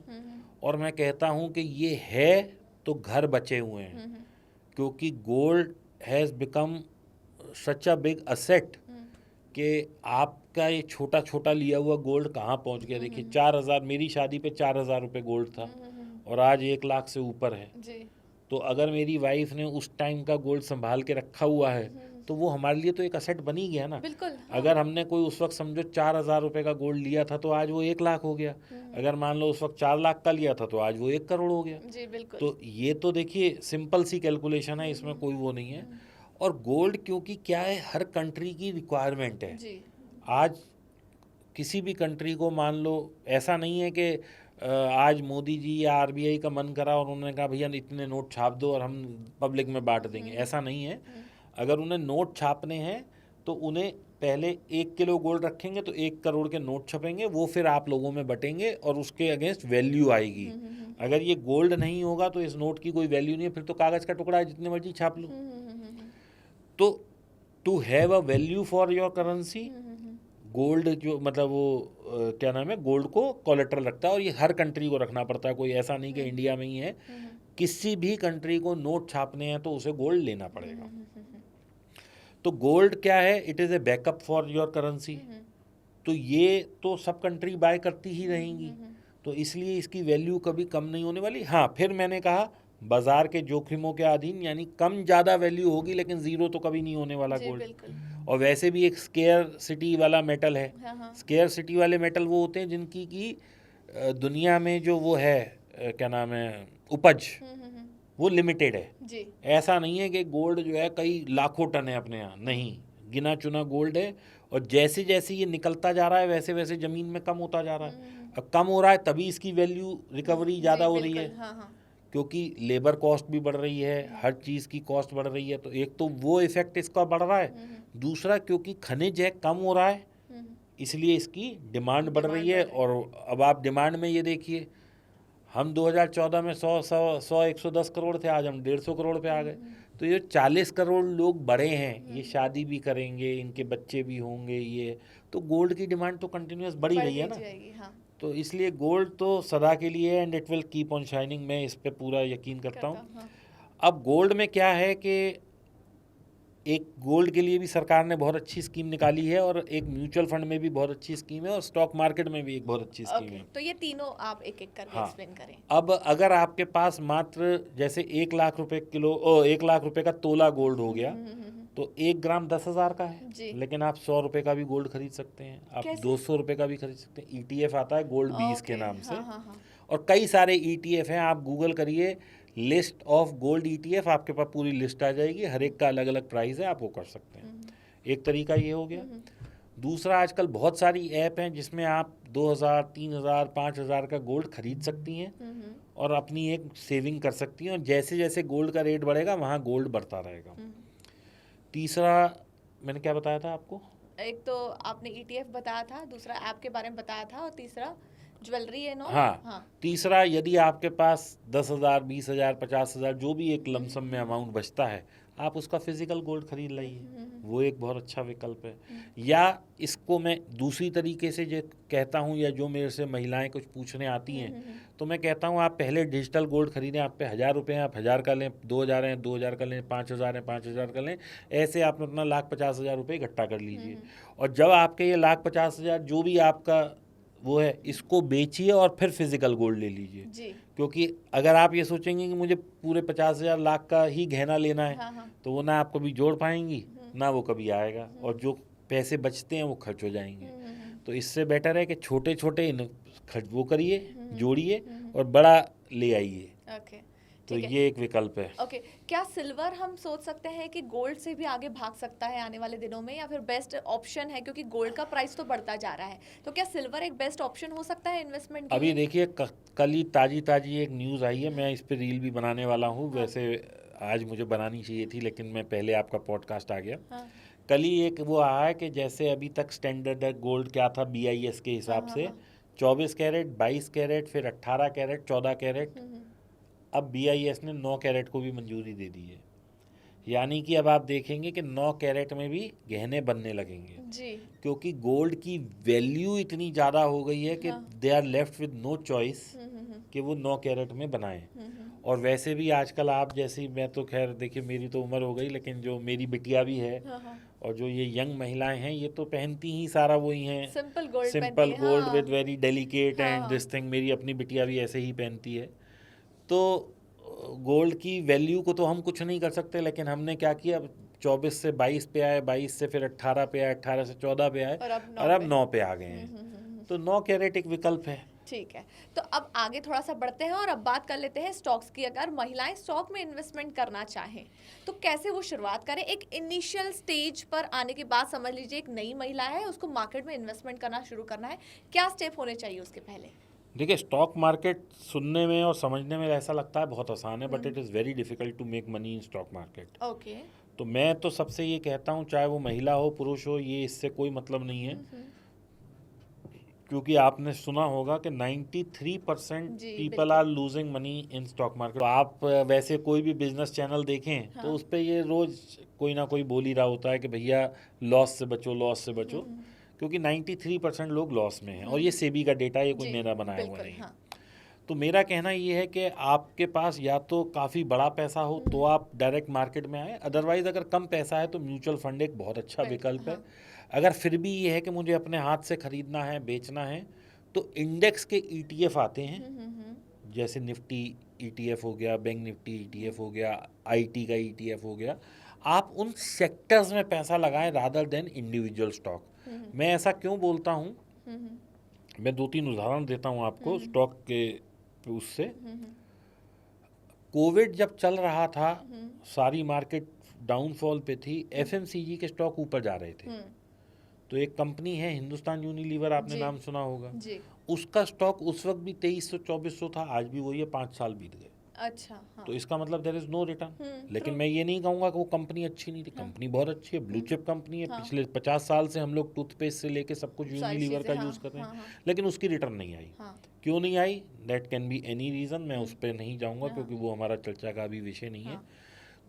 [SPEAKER 1] और मैं कहता हूँ कि ये है तो घर बचे हुए हैं, क्योंकि gold has become such a big asset कि आपका ये छोटा छोटा लिया हुआ गोल्ड कहाँ पहुँच गया। देखिए 4,000, मेरी शादी पे 4,000 रुपये गोल्ड था, और आज 1 लाख से ऊपर है। तो अगर मेरी वाइफ ने उस टाइम का गोल्ड संभाल के रखा हुआ है तो वो हमारे लिए तो एक असेट बनी गया ना।
[SPEAKER 2] बिल्कुल।
[SPEAKER 1] अगर हमने कोई उस वक्त समझो 4,000 रुपये का गोल्ड लिया था तो आज वो 1 लाख हो गया। अगर मान लो उस वक्त 4 लाख का लिया था तो आज वो 1 करोड़ हो गया।
[SPEAKER 2] जी बिल्कुल।
[SPEAKER 1] तो ये तो देखिए सिंपल सी कैलकुलेशन है, इसमें कोई वो नहीं है। और गोल्ड क्योंकि क्या है, हर कंट्री की रिक्वायरमेंट है
[SPEAKER 2] जी।
[SPEAKER 1] आज किसी भी कंट्री को, मान लो ऐसा नहीं है कि आज मोदी जी या RBI का मन करा और उन्होंने कहा भैया इतने नोट छाप दो और हम पब्लिक में बांट देंगे, ऐसा नहीं है। अगर उन्हें नोट छापने हैं तो उन्हें पहले 1 किलो गोल्ड रखेंगे तो 1 करोड़ के नोट छपेंगे, वो फिर आप लोगों में बटेंगे और उसके अगेंस्ट वैल्यू आएगी। अगर ये गोल्ड नहीं होगा तो इस नोट की कोई वैल्यू नहीं है, फिर तो कागज़ का टुकड़ा है, जितने मर्जी छाप लो। तो to have a value for your currency, gold जो मतलब वो क्या नाम है, गोल्ड को कोलेट्रल रखता है, और ये हर कंट्री को रखना पड़ता है, कोई ऐसा नहीं कि इंडिया में ही है। किसी भी कंट्री को नोट छापने हैं तो उसे गोल्ड लेना पड़ेगा। तो गोल्ड क्या है, it is a backup for your currency. तो ये तो सब कंट्री बाय करती ही रहेंगी, तो इसलिए इसकी वैल्यू कभी कम नहीं होने वाली। हाँ, फिर मैंने कहा बाजार के जोखिमों के अधीन, यानी कम ज़्यादा वैल्यू होगी, लेकिन ज़ीरो तो कभी नहीं होने वाला गोल्ड। और वैसे भी एक स्केयर सिटी वाला मेटल है। स्केयर सिटी वाले मेटल वो होते हैं जिनकी की दुनिया में जो वो है क्या नाम है, उपज, वो लिमिटेड है जी। ऐसा नहीं है कि गोल्ड जो है कई लाखों टन है अपने यहाँ, नहीं, गिना चुना गोल्ड है। और जैसे जैसे ये निकलता जा रहा है वैसे वैसे ज़मीन में कम होता जा रहा है। अब कम हो रहा है तभी इसकी वैल्यू रिकवरी ज़्यादा हो रही है। क्योंकि लेबर कॉस्ट भी बढ़ रही है, हर चीज़ की कॉस्ट बढ़ रही है, तो एक तो वो इफेक्ट इसका बढ़ रहा है। दूसरा, क्योंकि खनिज है कम हो रहा है, इसलिए इसकी डिमांड बढ़ रही है। और अब आप डिमांड में ये देखिए, हम 2014 में 110 करोड़ थे, आज हम 150 करोड़ पे आ गए। तो ये 40 करोड़ लोग बड़े हैं, ये शादी भी करेंगे, इनके बच्चे भी होंगे, ये तो गोल्ड की डिमांड तो कंटिन्यूस बढ़ी रही है ना। हाँ। तो इसलिए गोल्ड तो सदा के लिए है, and it will keep on shining. मैं इस पे पूरा यकीन करता हूँ। हाँ। अब गोल्ड में क्या है कि एक गोल्ड के लिए भी सरकार ने बहुत अच्छी स्कीम निकाली है, और एक म्यूचुअल फंड में भी बहुत अच्छी स्कीम है, और स्टॉक मार्केट में भी एक बहुत अच्छी स्कीम है। तो ये तीनों आप एक एक करके एक्सप्लेन करें। अब अगर आपके पास मात्र जैसे 1 लाख रुपए किलो 1 लाख रुपए का तोला गोल्ड हो गया, तो 1 ग्राम 10,000 का है, लेकिन आप 100 रुपए का भी गोल्ड खरीद सकते हैं, आप 200 रुपए का भी खरीद सकते हैं। ETF आता है गोल्ड 20 के नाम से। और कई सारे ETF हैं, आप गूगल करिए लिस्ट ऑफ गोल्ड ETF, आपके पास पूरी लिस्ट आ जाएगी, हर एक का अलग अलग प्राइस है, आप वो कर सकते हैं। एक तरीका ये हो गया। दूसरा, आजकल बहुत सारी ऐप हैं जिसमें आप 2,000, 3,000, 5,000 का गोल्ड खरीद सकती हैं और अपनी एक सेविंग कर सकती हैं, और जैसे जैसे गोल्ड का रेट बढ़ेगा वहाँ गोल्ड बढ़ता रहेगा। तीसरा मैंने क्या बताया था आपको? एक तो आपने ETF बताया था, दूसरा ऐप के बारे में बताया था, और तीसरा ज्वेलरी है ना। हाँ। तीसरा, यदि आपके पास 10,000, 20,000, 50,000 जो भी एक लमसम में अमाउंट बचता है, आप उसका फिजिकल गोल्ड खरीद लाइए, वो एक बहुत अच्छा विकल्प है। या इसको मैं दूसरी तरीके से जो कहता हूँ, या जो मेरे से महिलाएं कुछ पूछने आती हैं, तो मैं कहता हूँ आप पहले डिजिटल गोल्ड खरीदें। आप पे 1,000 रुपये हैं, आप 1,000 का लें, 2,000 हैं, 2,000 का लें, 5,000 हैं, 5,000 का लें। ऐसे आप अपना 1,50,000 रुपये इकट्ठा कर लीजिए, और जब आपके ये 1,50,000 जो भी आपका वो है, इसको बेचिए और फिर फिजिकल गोल्ड ले लीजिए। क्योंकि अगर आप ये सोचेंगे कि मुझे पूरे 50,000 लाख का ही गहना लेना है, तो वो ना आप कभी जोड़ पाएंगी, ना वो कभी आएगा, और जो पैसे बचते हैं वो खर्च हो जाएंगे। तो इससे बेटर है कि छोटे छोटे खर्च वो करिए, जोड़िए और बड़ा ले आइए। तो ये एक विकल्प है। ओके, क्या सिल्वर हम सोच सकते हैं कि गोल्ड से भी आगे भाग सकता है आने वाले दिनों में, या फिर बेस्ट ऑप्शन है, क्योंकि गोल्ड का प्राइस तो बढ़ता जा रहा है, तो क्या सिल्वर एक बेस्ट ऑप्शन हो सकता है इन्वेस्टमेंट के लिए? अभी देखिए, कल ही ताजी एक न्यूज़ आई है, मैं इस पर रील भी बनाने वाला हूँ। वैसे आज मुझे बनानी चाहिए थी, लेकिन मैं पहले आपका पॉडकास्ट आ गया। कल ही एक वो आया है कि जैसे अभी तक स्टैंडर्ड गोल्ड क्या था BIS के हिसाब से, 24 कैरेट, 22 कैरेट, फिर 18 कैरेट, 14 कैरेट, अब BIS ने 9 कैरेट को भी मंजूरी दे दी है। यानी कि अब आप देखेंगे कि 9 कैरेट में भी गहने बनने लगेंगे जी। क्योंकि गोल्ड की वैल्यू इतनी ज़्यादा हो गई है कि they are left with no choice कि वो 9 कैरेट में बनाएं। और वैसे भी आजकल आप जैसी, मैं तो खैर देखिए मेरी तो उम्र हो गई, लेकिन जो मेरी बिटिया भी है और जो ये यंग महिलाएं हैं, ये तो पहनती ही सारा वही हैं, simple gold with very delicate and this thing. मेरी अपनी बिटिया भी ऐसे ही पहनती है। तो गोल्ड की वैल्यू को तो हम कुछ नहीं कर सकते, लेकिन हमने क्या किया, 24 से 22 पे आए, 22 से फिर 18 पे आए, 18 से 14 पे आए, और अब 9 पे आ गए हैं। तो 9 कैरेट एक विकल्प है। ठीक है, तो अब आगे थोड़ा सा बढ़ते हैं और अब बात कर लेते हैं स्टॉक्स की। अगर महिलाएं स्टॉक में इन्वेस्टमेंट करना चाहें तो कैसे वो शुरुआत करें? एक इनिशियल स्टेज पर आने के बाद, समझ लीजिए एक नई महिला है, उसको मार्केट में इन्वेस्टमेंट करना शुरू करना है, क्या स्टेप होने चाहिए उसके पहले? देखिए, स्टॉक मार्केट सुनने में और समझने में ऐसा लगता है बहुत आसान है, but it is very difficult to make money in stock market. Okay. तो मैं तो सबसे ये कहता हूँ, चाहे वो महिला हो पुरुष हो, ये इससे कोई मतलब नहीं है, क्योंकि आपने सुना होगा कि 93%
[SPEAKER 2] जी,
[SPEAKER 1] पीपल
[SPEAKER 2] बिल्कुल।
[SPEAKER 1] Are losing money in stock market. तो आप वैसे कोई भी बिजनेस चैनल देखें तो उस पर ये रोज कोई ना कोई बोल ही रहा होता है कि भैया लॉस से बचो, लॉस से बचो, क्योंकि 93% लोग लॉस में हैं, और ये सेबी का डेटा, ये कोई
[SPEAKER 2] जी,
[SPEAKER 1] मेरा बनाया हुआ
[SPEAKER 2] बिल्कुल,
[SPEAKER 1] नहीं है।
[SPEAKER 2] हाँ।
[SPEAKER 1] तो मेरा कहना ये है कि आपके पास या तो काफ़ी बड़ा पैसा हो तो आप डायरेक्ट मार्केट में आए, अदरवाइज अगर कम पैसा है तो म्यूचुअल फंड एक बहुत अच्छा
[SPEAKER 2] बिल्कुल,
[SPEAKER 1] विकल्प है।
[SPEAKER 2] हाँ।
[SPEAKER 1] अगर फिर भी ये है कि मुझे अपने हाथ से खरीदना है, बेचना है, तो इंडेक्स के ETF आते हैं, जैसे निफ्टी ETF हो गया, बैंक निफ्टी ETF हो गया, IT का ETF हो गया। आप उन सेक्टर्स में पैसा लगाएं रादर देन इंडिविजुअल स्टॉक। मैं ऐसा क्यों बोलता हूँ, मैं 2-3 उदाहरण देता हूँ आपको स्टॉक के उससे। कोविड जब चल रहा था, सारी मार्केट डाउनफॉल पे थी, FMCG के स्टॉक ऊपर जा रहे थे। तो एक कंपनी है हिंदुस्तान यूनिलीवर, आपने
[SPEAKER 2] जी।
[SPEAKER 1] नाम सुना होगा,
[SPEAKER 2] जी।
[SPEAKER 1] उसका स्टॉक उस वक्त भी 2300-2400 था, आज भी वही है, 5 साल बीत गए।
[SPEAKER 2] अच्छा, हाँ।
[SPEAKER 1] तो इसका मतलब देयर इज नो रिटर्न। लेकिन
[SPEAKER 2] true।
[SPEAKER 1] मैं ये नहीं कहूँगा कि वो कंपनी अच्छी नहीं थी, कंपनी बहुत अच्छी है, ब्लू चिप कंपनी है। पिछले 50 साल से हम लोग टूथपेस्ट से लेके सब कुछ
[SPEAKER 2] सारी
[SPEAKER 1] यूनिलीवर का
[SPEAKER 2] चीज़ें,
[SPEAKER 1] यूज़ कर रहे
[SPEAKER 2] हाँ,
[SPEAKER 1] हैं,
[SPEAKER 2] हाँ,
[SPEAKER 1] लेकिन उसकी रिटर्न नहीं आई।
[SPEAKER 2] हाँ।
[SPEAKER 1] क्यों नहीं आई, that can be any reason, मैं उस पर नहीं जाऊँगा क्योंकि वो हमारा चर्चा का अभी विषय नहीं है।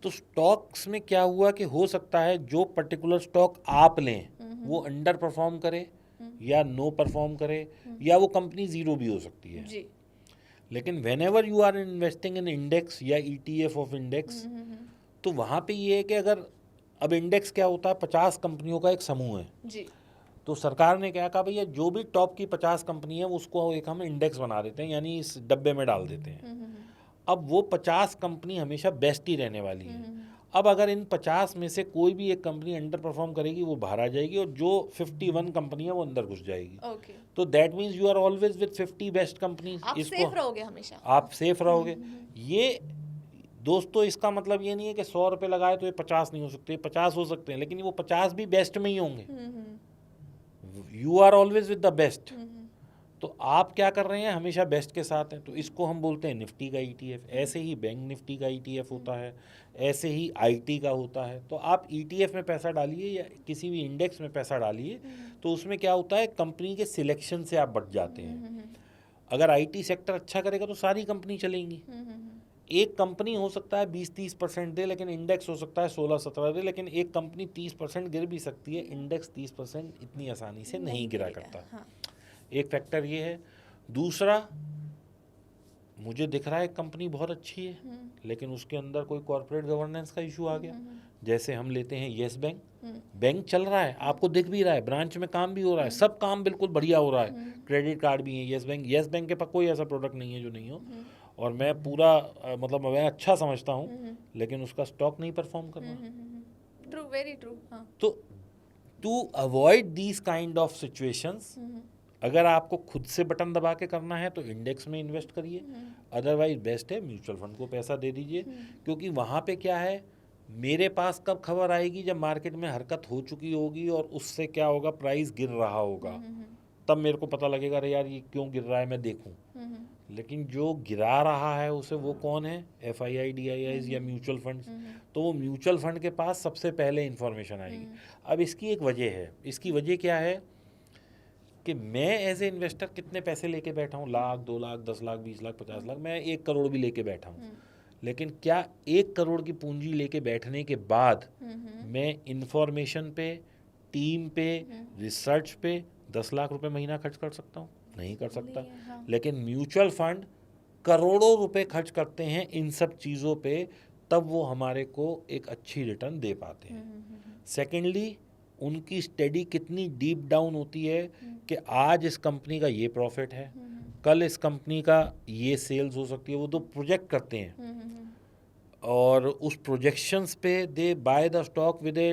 [SPEAKER 1] तो स्टॉक्स में क्या हुआ कि हो सकता है जो पर्टिकुलर स्टॉक आप लें वो अंडर परफॉर्म करे या नो परफॉर्म करे, या वो कंपनी ज़ीरो भी हो सकती है।
[SPEAKER 2] जी।
[SPEAKER 1] लेकिन whenever you are investing in index या ETF ऑफ इंडेक्स, तो वहाँ पे ये है कि अगर अब इंडेक्स क्या होता है, 50 कंपनियों का एक समूह है।
[SPEAKER 2] जी।
[SPEAKER 1] तो सरकार ने क्या कहा, भैया जो भी टॉप की 50 कंपनी है उसको एक हम इंडेक्स बना देते हैं, यानी इस डब्बे में डाल देते हैं। अब वो 50 कंपनी हमेशा बेस्ट ही रहने वाली है। अब अगर इन 50 में से कोई भी एक कंपनी अंडर परफॉर्म करेगी, वो बाहर आ जाएगी, और जो 51 कंपनी है वो अंदर घुस जाएगी।
[SPEAKER 2] ओके।
[SPEAKER 1] तो that means you are always with 50 best companies.
[SPEAKER 2] आप सेफ रहोगे हमेशा।
[SPEAKER 1] आप सेफ रहोगे। ये दोस्तों इसका मतलब ये नहीं है कि 100 रुपये लगाए तो ये 50 नहीं हो सकते, 50 हो सकते हैं, लेकिन वो 50 भी बेस्ट में ही होंगे। You are always with the best. तो आप क्या कर रहे हैं, हमेशा बेस्ट के साथ हैं। तो इसको हम बोलते हैं निफ्टी का ETF। ऐसे ही बैंक निफ्टी का ETF होता है, ऐसे ही IT का होता है। तो आप ETF में पैसा डालिए या किसी भी इंडेक्स में पैसा डालिए, तो उसमें क्या होता है, कंपनी के सिलेक्शन से आप बच जाते हैं। अगर IT सेक्टर अच्छा करेगा तो सारी कंपनी चलेंगी। एक कंपनी हो सकता है 20-30% दे, लेकिन इंडेक्स हो सकता है 16-17 दे, लेकिन एक कंपनी 30% गिर भी सकती है, इंडेक्स 30% इतनी आसानी से नहीं गिरा करता।
[SPEAKER 2] हाँ।
[SPEAKER 1] एक फैक्टर ये है। दूसरा, मुझे दिख रहा है कंपनी बहुत अच्छी है, लेकिन उसके अंदर कोई कॉर्पोरेट गवर्नेंस का इशू आ गया। जैसे हम लेते हैं येस बैंक, बैंक चल रहा है, आपको दिख भी रहा है, ब्रांच में काम भी हो रहा है, सब काम बिल्कुल बढ़िया हो रहा है, क्रेडिट कार्ड भी है येस बैंक के पास कोई ऐसा प्रोडक्ट नहीं है जो नहीं हो, और मैं पूरा मतलब मैं अच्छा समझता हूँ, लेकिन उसका स्टॉक नहीं परफॉर्म कर रहा।
[SPEAKER 2] True, very true. हाँ।
[SPEAKER 1] तो to avoid these kind of situations, अगर आपको खुद से बटन दबा के करना है तो इंडेक्स में इन्वेस्ट करिए, अदरवाइज बेस्ट है म्यूचुअल फंड को पैसा दे दीजिए। क्योंकि वहाँ पे क्या है, मेरे पास कब खबर आएगी, जब मार्केट में हरकत हो चुकी होगी और उससे क्या होगा, प्राइस गिर रहा होगा, तब मेरे को पता लगेगा अरे यार ये क्यों गिर रहा है, मैं देखूं। लेकिन जो गिरा रहा है उसे वो कौन है, FII DIIs या म्यूचुअल फंड्स। तो वो म्यूचुअल फंड के पास सबसे पहले इंफॉर्मेशन आएगी। अब इसकी एक वजह है, इसकी वजह क्या है कि मैं एज ए इन्वेस्टर कितने पैसे लेके बैठा हूँ, लाख, 2 लाख, 10 लाख, 20 लाख, 50 लाख, मैं 1 करोड़ भी लेके बैठा हूँ। लेकिन क्या 1 करोड़ की पूंजी लेके बैठने के बाद मैं इंफॉर्मेशन पे, टीम पे, रिसर्च पे 10 लाख रुपए महीना खर्च कर सकता हूँ? नहीं कर सकता।
[SPEAKER 2] हाँ।
[SPEAKER 1] लेकिन म्यूचुअल फंड करोड़ों रुपए खर्च करते हैं इन सब चीज़ों पे, तब वो हमारे को एक अच्छी रिटर्न दे पाते हैं। सेकेंडली, उनकी स्टडी कितनी डीप डाउन होती है कि आज इस कंपनी का ये प्रॉफिट है, कल इस कंपनी का ये सेल्स हो सकती है, वो तो प्रोजेक्ट करते हैं, और उस प्रोजेक्शंस पे they buy the stock with a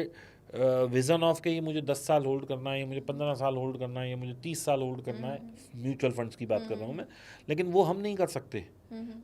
[SPEAKER 1] vision of के ये मुझे 10 साल होल्ड करना है, ये मुझे 15 साल होल्ड करना है, ये मुझे 30 साल होल्ड करना है। म्यूचुअल फंड्स की बात कर रहा हूँ मैं, लेकिन वो हम नहीं कर सकते।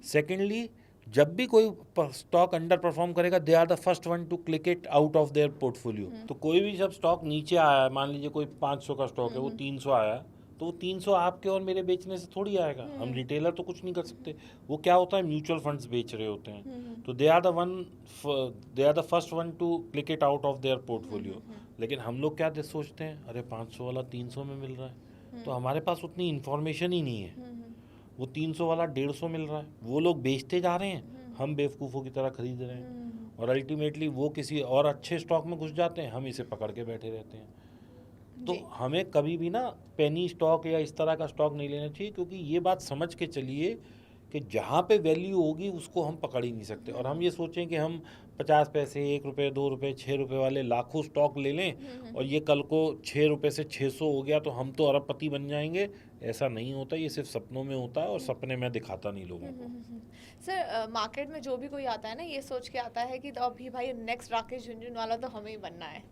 [SPEAKER 1] सेकेंडली, जब भी कोई स्टॉक अंडर परफॉर्म करेगा, they are the first one to click it out of their portfolio. तो कोई भी जब स्टॉक नीचे आया है, मान लीजिए कोई 500 का स्टॉक है, वो 300 आया, तो 300 आपके और मेरे बेचने से थोड़ी आएगा। हम रिटेलर तो कुछ नहीं कर सकते। वो क्या होता है, म्यूचुअल फंड्स बेच रहे होते हैं, तो they are the first one to click it out of their portfolio. लेकिन हम लोग क्या सोचते हैं, अरे 500 वाला 300 में मिल रहा है, तो हमारे पास उतनी इन्फॉर्मेशन ही नहीं है। वो 300 वाला 150 मिल रहा है, वो लोग बेचते जा रहे हैं, हम बेवकूफ़ों की तरह खरीद रहे हैं, और अल्टीमेटली वो किसी और अच्छे स्टॉक में घुस जाते हैं, हम इसे पकड़ के बैठे रहते हैं। तो हमें कभी भी ना पेनी स्टॉक या इस तरह का स्टॉक नहीं लेना चाहिए, क्योंकि ये बात समझ के चलिए कि जहाँ पे वैल्यू होगी उसको हम पकड़ ही नहीं सकते। और हम ये सोचें कि हम 50 पैसे, 1 रुपये, 2 रुपये, 6 रुपये वाले लाखों स्टॉक ले लें और ये कल को 6 रुपये से 600 हो गया तो हम तो अरबपति बन जाएंगे। ऐसा नहीं होता, ये सिर्फ सपनों में होता है, और सपने मैं दिखाता नहीं लोगों को।
[SPEAKER 2] सर, मार्केट में जो भी कोई आता है ना, ये सोच के आता है कि तो अभी भाई नेक्स्ट राकेश झुनझुनवाला तो हमें ही बनना है।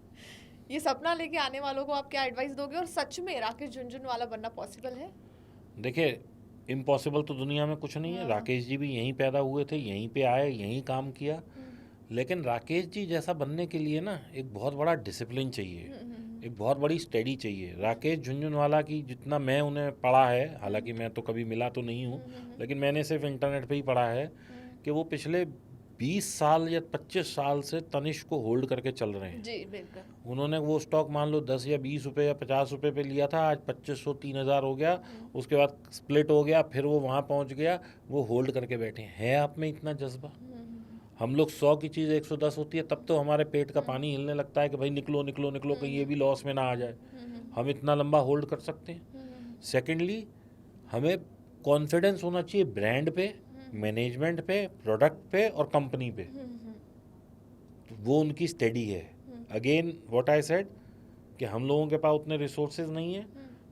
[SPEAKER 2] ये सपना लेके आने वालों को आप क्या एडवाइस दोगे, और सच में राकेश झुनझुनवाला बनना पॉसिबल है?
[SPEAKER 1] देखिए, इम्पॉसिबल तो दुनिया में कुछ नहीं है। राकेश जी भी यहीं पैदा हुए थे, यहीं पे आए, यहीं काम किया। लेकिन राकेश जी जैसा बनने के लिए ना एक बहुत बड़ा डिसिप्लिन चाहिए, एक बहुत बड़ी स्टडी चाहिए। राकेश झुनझुनवाला की जितना मैं उन्हें पढ़ा है, हालांकि मैं तो कभी मिला तो नहीं हूँ, लेकिन मैंने सिर्फ इंटरनेट पे ही पढ़ा है कि वो पिछले 20 साल या 25 साल से तनिष्क को होल्ड करके चल रहे हैं।
[SPEAKER 2] जी बिल्कुल।
[SPEAKER 1] उन्होंने वो स्टॉक मान लो 10 या 20 रुपये या 50 रुपये पे लिया था, आज 2500 3000 हो गया, उसके बाद स्प्लिट हो गया, फिर वो वहाँ पहुँच गया, वो होल्ड करके बैठे हैं। है आप में इतना जज्बा? हम लोग 100 की चीज़ 110 होती है, तब तो हमारे पेट का पानी हिलने लगता है कि भाई निकलो निकलो निकलो, कहीं ये भी लॉस में ना आ जाए। हम इतना लंबा होल्ड कर सकते हैं। सेकेंडली, हमें कॉन्फिडेंस होना चाहिए ब्रांड पे, मैनेजमेंट पे, प्रोडक्ट पे और कंपनी पे। वो उनकी स्टडी है। अगेन व्हाट आई सेड कि हम लोगों के पास उतने रिसोर्सेज नहीं है,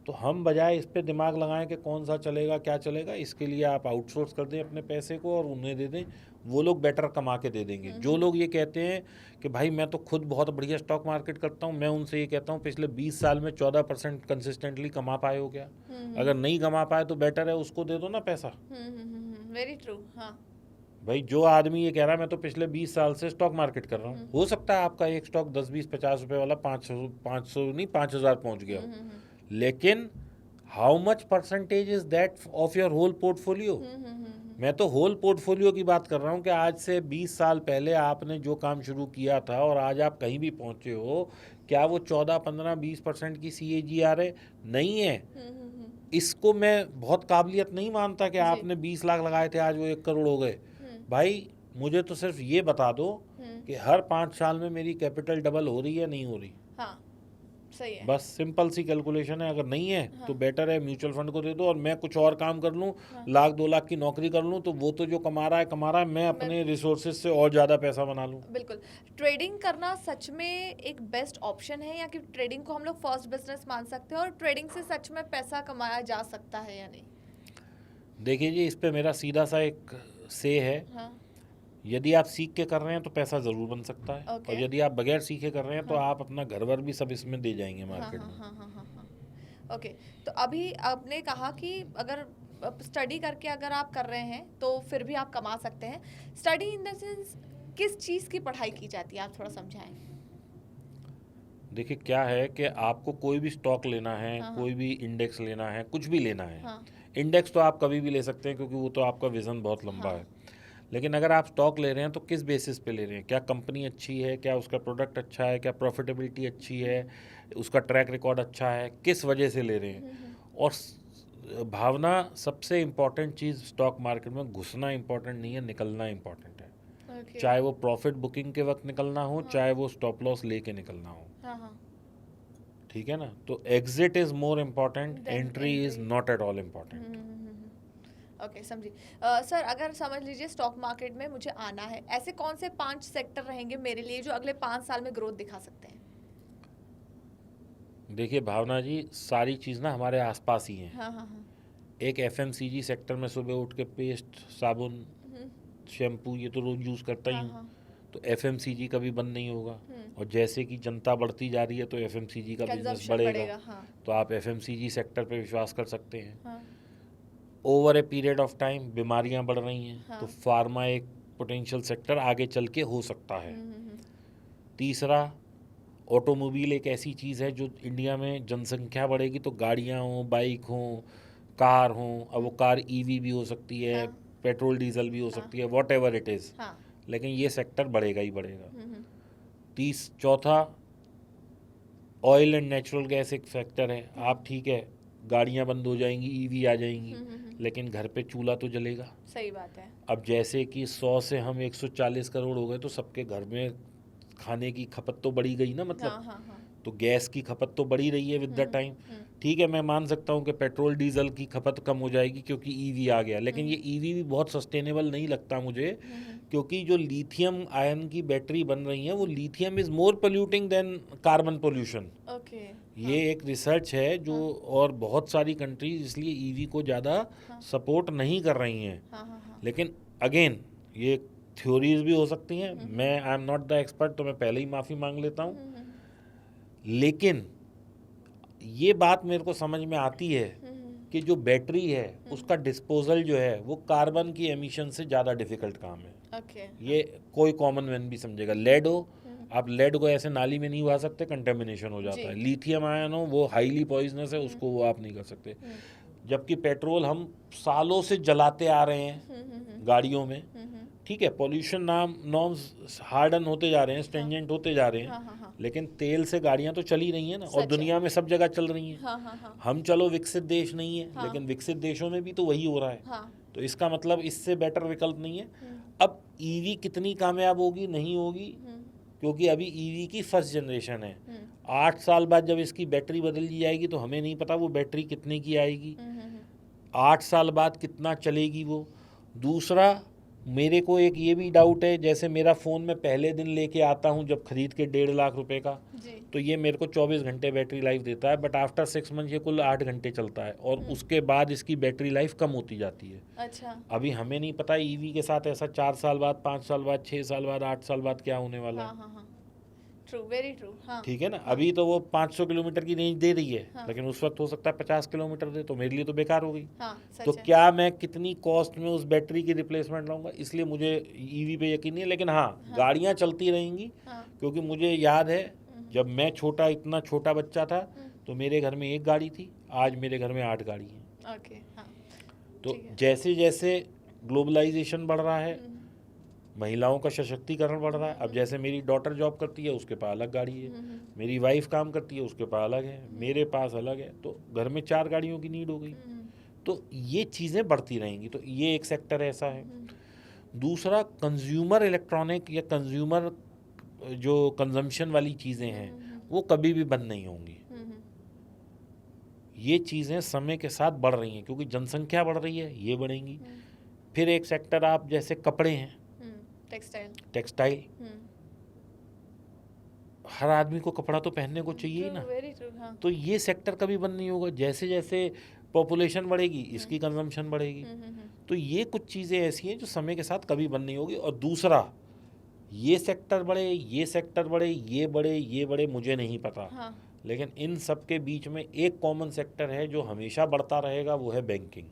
[SPEAKER 1] तो हम बजाय इस पे दिमाग लगाएं कि कौन सा चलेगा क्या चलेगा, इसके लिए आप आउटसोर्स कर दें अपने पैसे को और उन्हें दे दें, वो लोग बेटर कमा के दे देंगे। जो लोग ये कहते हैं कि भाई मैं तो खुद बहुत बढ़िया स्टॉक मार्केट करता हूँ, मैं उनसे ये कहता हूँ पिछले 20 साल में 14% कंसिस्टेंटली कमा पाए हो क्या? अगर नहीं कमा पाए तो बेटर है उसको दे दो ना पैसा।
[SPEAKER 2] Very true. हाँ
[SPEAKER 1] भाई जो आदमी ये कह रहा है मैं तो पिछले 20 साल से स्टॉक मार्केट कर रहा हूँ, हो सकता है आपका एक स्टॉक 10 20 50 रुपए वाला 500 नहीं 5000 पहुंच गया हो, लेकिन how much percentage is that of your whole portfolio? मैं तो होल पोर्टफोलियो की बात कर रहा हूँ कि आज से 20 साल पहले आपने जो काम शुरू किया था और आज आप कहीं भी पहुंचे हो, क्या वो 14 15 20% की CAGR है? नहीं है। इसको मैं बहुत काबिलियत नहीं मानता कि आपने 20 लाख लगाए थे आज वो 1 करोड़ हो गए। भाई मुझे तो सिर्फ ये बता दो कि हर 5 साल में मेरी कैपिटल डबल हो रही है नहीं हो रही?
[SPEAKER 2] हाँ सही है।
[SPEAKER 1] बस सिंपल सी कैलकुलेशन है। अगर नहीं है तो बेटर है म्यूचुअल फंड को दे दो और मैं कुछ और काम कर लूँ, लाख 2 लाख की नौकरी कर लूँ, तो वो तो जो कमा रहा है, मैं अपने रिसोर्सेज से और ज़्यादा पैसा बना लूँ।
[SPEAKER 2] बिल्कुल। ट्रेडिंग करना सच में एक बेस्ट ऑप्शन है, या कि ट्रेडिंग को हम लोग फर्स्ट बिजनेस मान सकते हैं, और ट्रेडिंग से सच में पैसा कमाया जा सकता है या नहीं?
[SPEAKER 1] देखिए जी, इस पे मेरा सीधा सा एक से है।
[SPEAKER 2] हाँ
[SPEAKER 1] यदि आप सीख के कर रहे हैं तो पैसा ज़रूर बन सकता है,
[SPEAKER 2] Okay.
[SPEAKER 1] और यदि आप बगैर सीखे कर रहे हैं तो आप अपना घर वर भी सब इसमें दे जाएंगे मार्केट में।
[SPEAKER 2] हाँ। ओके, तो अभी आपने कहा कि अगर स्टडी करके अगर आप कर रहे हैं तो फिर भी आप कमा सकते हैं। स्टडी इन द सेंस किस चीज़ की पढ़ाई की जाती है, आप थोड़ा समझाएं।
[SPEAKER 1] देखिए क्या है कि आपको कोई भी स्टॉक लेना है, कोई भी इंडेक्स लेना है, कुछ भी लेना है। इंडेक्स तो आप कभी भी ले सकते हैं क्योंकि वो तो आपका विज़न बहुत लंबा है। लेकिन अगर आप स्टॉक ले रहे हैं तो किस बेसिस पे ले रहे हैं? क्या कंपनी अच्छी है, क्या उसका प्रोडक्ट अच्छा है, क्या प्रॉफिटेबिलिटी अच्छी है, उसका ट्रैक रिकॉर्ड अच्छा है, किस वजह से ले रहे हैं? और भावना सबसे इम्पॉर्टेंट चीज़ स्टॉक मार्केट में, घुसना इम्पॉर्टेंट नहीं है, निकलना इम्पॉर्टेंट है। चाहे वो प्रॉफिट बुकिंग के वक्त निकलना हो, चाहे वो स्टॉप लॉस लेके निकलना हो। ठीक है ना? तो exit is more important, entry is not at all important.
[SPEAKER 2] Okay समझी। सर, अगर समझ लीजिए स्टॉक मार्केट में मुझे आना है, ऐसे कौन से 5 सेक्टर रहेंगे मेरे लिए जो अगले 5 साल में ग्रोथ दिखा सकते हैं?
[SPEAKER 1] देखिए भावना जी, सारी चीज़ ना हमारे आसपास ही हैं। एक FMCG सेक्टर में सुबह उठ के पेस्ट, साबुन, शैम्पू ये तो रोज़ यूज़ करता ही हूँ, तो FMCG कभी बंद नहीं होगा। और जैसे कि जनता बढ़ती जा रही है तो FMCG का बिजनेस बढ़ेगा। तो आप FMCG सेक्टर पे विश्वास कर सकते हैं। Over a period of time बीमारियां बढ़ रही हैं, तो फार्मा एक पोटेंशियल सेक्टर आगे चल के हो सकता है। तीसरा, ऑटोमोबाइल एक ऐसी चीज़ है जो इंडिया में जनसंख्या बढ़ेगी तो गाड़ियाँ हों, बाइक हों, कार हों, अब वो कार ईवी भी हो सकती है,
[SPEAKER 2] हाँ।
[SPEAKER 1] पेट्रोल डीजल भी हो सकती है, वॉट एवर इट इज़,
[SPEAKER 2] हाँ।
[SPEAKER 1] लेकिन ये सेक्टर बढ़ेगा ही बढ़ेगा। चौथा, ऑयल एंड नेचुरल गैस एक फैक्टर है। आप ठीक है, गाड़ियाँ बंद हो जाएंगी, ईवी आ जाएंगी, लेकिन घर पे चूल्हा तो जलेगा।
[SPEAKER 2] सही बात है।
[SPEAKER 1] अब जैसे कि 100 से हम 140 करोड़ हो गए तो सबके घर में खाने की खपत तो बढ़ी गई ना, मतलब
[SPEAKER 2] हाँ हाँ हाँ।
[SPEAKER 1] तो गैस की खपत तो बढ़ी रही है विद द टाइम। ठीक है, मैं मान सकता हूँ कि पेट्रोल डीजल की खपत कम हो जाएगी क्योंकि ईवी आ गया, लेकिन ये ईवी भी बहुत सस्टेनेबल नहीं लगता मुझे, क्योंकि जो लिथियम आयन की बैटरी बन रही है वो lithium is more polluting than carbon pollution.
[SPEAKER 2] Okay.
[SPEAKER 1] ये एक रिसर्च है जो, और बहुत सारी कंट्रीज इसलिए ईवी को ज़्यादा सपोर्ट नहीं कर रही हैं। लेकिन अगेन ये थ्योरीज भी हो सकती हैं, मैं I am not the expert, तो मैं पहले ही माफ़ी मांग लेता हूँ। लेकिन ये बात मेरे को समझ में आती है कि जो बैटरी है उसका डिस्पोजल जो है वो कार्बन की एमिशन से ज़्यादा डिफिकल्ट काम है।
[SPEAKER 2] ओके।
[SPEAKER 1] ये कोई कॉमन मैन भी समझेगा। लेड हो, आप लेड को ऐसे नाली में नहीं बहा सकते, कंटेमिनेशन हो जाता है। लिथियम आयन हो, वो हाईली पॉइजनस है, उसको वो आप नहीं कर सकते। जबकि पेट्रोल हम सालों से जलाते आ रहे हैं गाड़ियों में, ठीक है, पॉल्यूशन नॉर्म्स हार्डन होते जा रहे हैं, स्ट्रिंजेंट होते जा रहे हैं, लेकिन तेल से गाड़ियां तो चल ही रही हैं ना, और दुनिया में सब जगह चल रही हैं। हम चलो विकसित देश नहीं है, लेकिन विकसित देशों में भी तो वही हो रहा है। तो इसका मतलब इससे बेटर विकल्प नहीं है। अब ईवी कितनी कामयाब होगी नहीं होगी, क्योंकि अभी ईवी की फर्स्ट जनरेशन है। 8 साल बाद जब इसकी बैटरी बदल दी जाएगी तो हमें नहीं पता वो बैटरी कितने की आएगी, 8 साल बाद कितना चलेगी वो। दूसरा, मेरे को एक ये भी डाउट है, जैसे मेरा फ़ोन मैं पहले दिन लेके आता हूँ जब खरीद के 1.5 लाख रुपए का, तो ये मेरे को 24 घंटे बैटरी लाइफ देता है, बट आफ्टर 6 मंथ ये कुल 8 घंटे चलता है, और उसके बाद इसकी बैटरी लाइफ कम होती जाती है।
[SPEAKER 2] अच्छा।
[SPEAKER 1] अभी हमें नहीं पता ईवी के साथ ऐसा 4 साल बाद, 5 साल बाद, 6 साल बाद, 8 साल बाद क्या होने वाला है।
[SPEAKER 2] True, very true. हाँ।
[SPEAKER 1] ठीक है ना, अभी तो वो 500 किलोमीटर की रेंज दे रही है, लेकिन उस वक्त हो सकता है 50 किलोमीटर दे, तो मेरे लिए तो बेकार हो गई। तो क्या मैं कितनी कॉस्ट में उस बैटरी की रिप्लेसमेंट लाऊंगा, इसलिए मुझे ईवी पे यकीन नहीं है। लेकिन हाँ, गाड़ियाँ चलती रहेंगी, क्योंकि मुझे याद है जब मैं इतना छोटा बच्चा था तो मेरे घर में 1 गाड़ी थी, आज मेरे घर में 8 गाड़ी हैं।
[SPEAKER 2] ओके। हाँ।
[SPEAKER 1] तो जैसे जैसे ग्लोबलाइजेशन बढ़ रहा है, महिलाओं का सशक्तिकरण बढ़ रहा है। अब जैसे मेरी डॉटर जॉब करती है, उसके पास अलग गाड़ी है, मेरी वाइफ काम करती है, उसके पास अलग है, मेरे पास अलग है, तो घर में 4 गाड़ियों की नीड हो गई। तो ये चीज़ें बढ़ती रहेंगी, तो ये एक सेक्टर ऐसा है। दूसरा, कंज्यूमर इलेक्ट्रॉनिक या कंज्यूमर जो कंजम्पशन वाली चीज़ें हैं वो कभी भी बंद नहीं होंगी। ये चीज़ें समय के साथ बढ़ रही हैं, क्योंकि जनसंख्या बढ़ रही है, ये बढ़ेंगी। फिर एक सेक्टर आप जैसे कपड़े हैं, टेक्सटाइल, हर आदमी को कपड़ा तो पहनने को चाहिए ही ना, तो ये सेक्टर कभी बंद नहीं होगा। जैसे जैसे पॉपुलेशन बढ़ेगी, इसकी कंजम्पशन बढ़ेगी। तो ये कुछ चीज़ें ऐसी हैं जो समय के साथ कभी बंद नहीं होगी। और दूसरा, ये सेक्टर बढ़े, ये सेक्टर बढ़े, ये बढ़े, मुझे नहीं पता, लेकिन इन सब के बीच में एक कॉमन सेक्टर है जो हमेशा बढ़ता रहेगा, वो है बैंकिंग।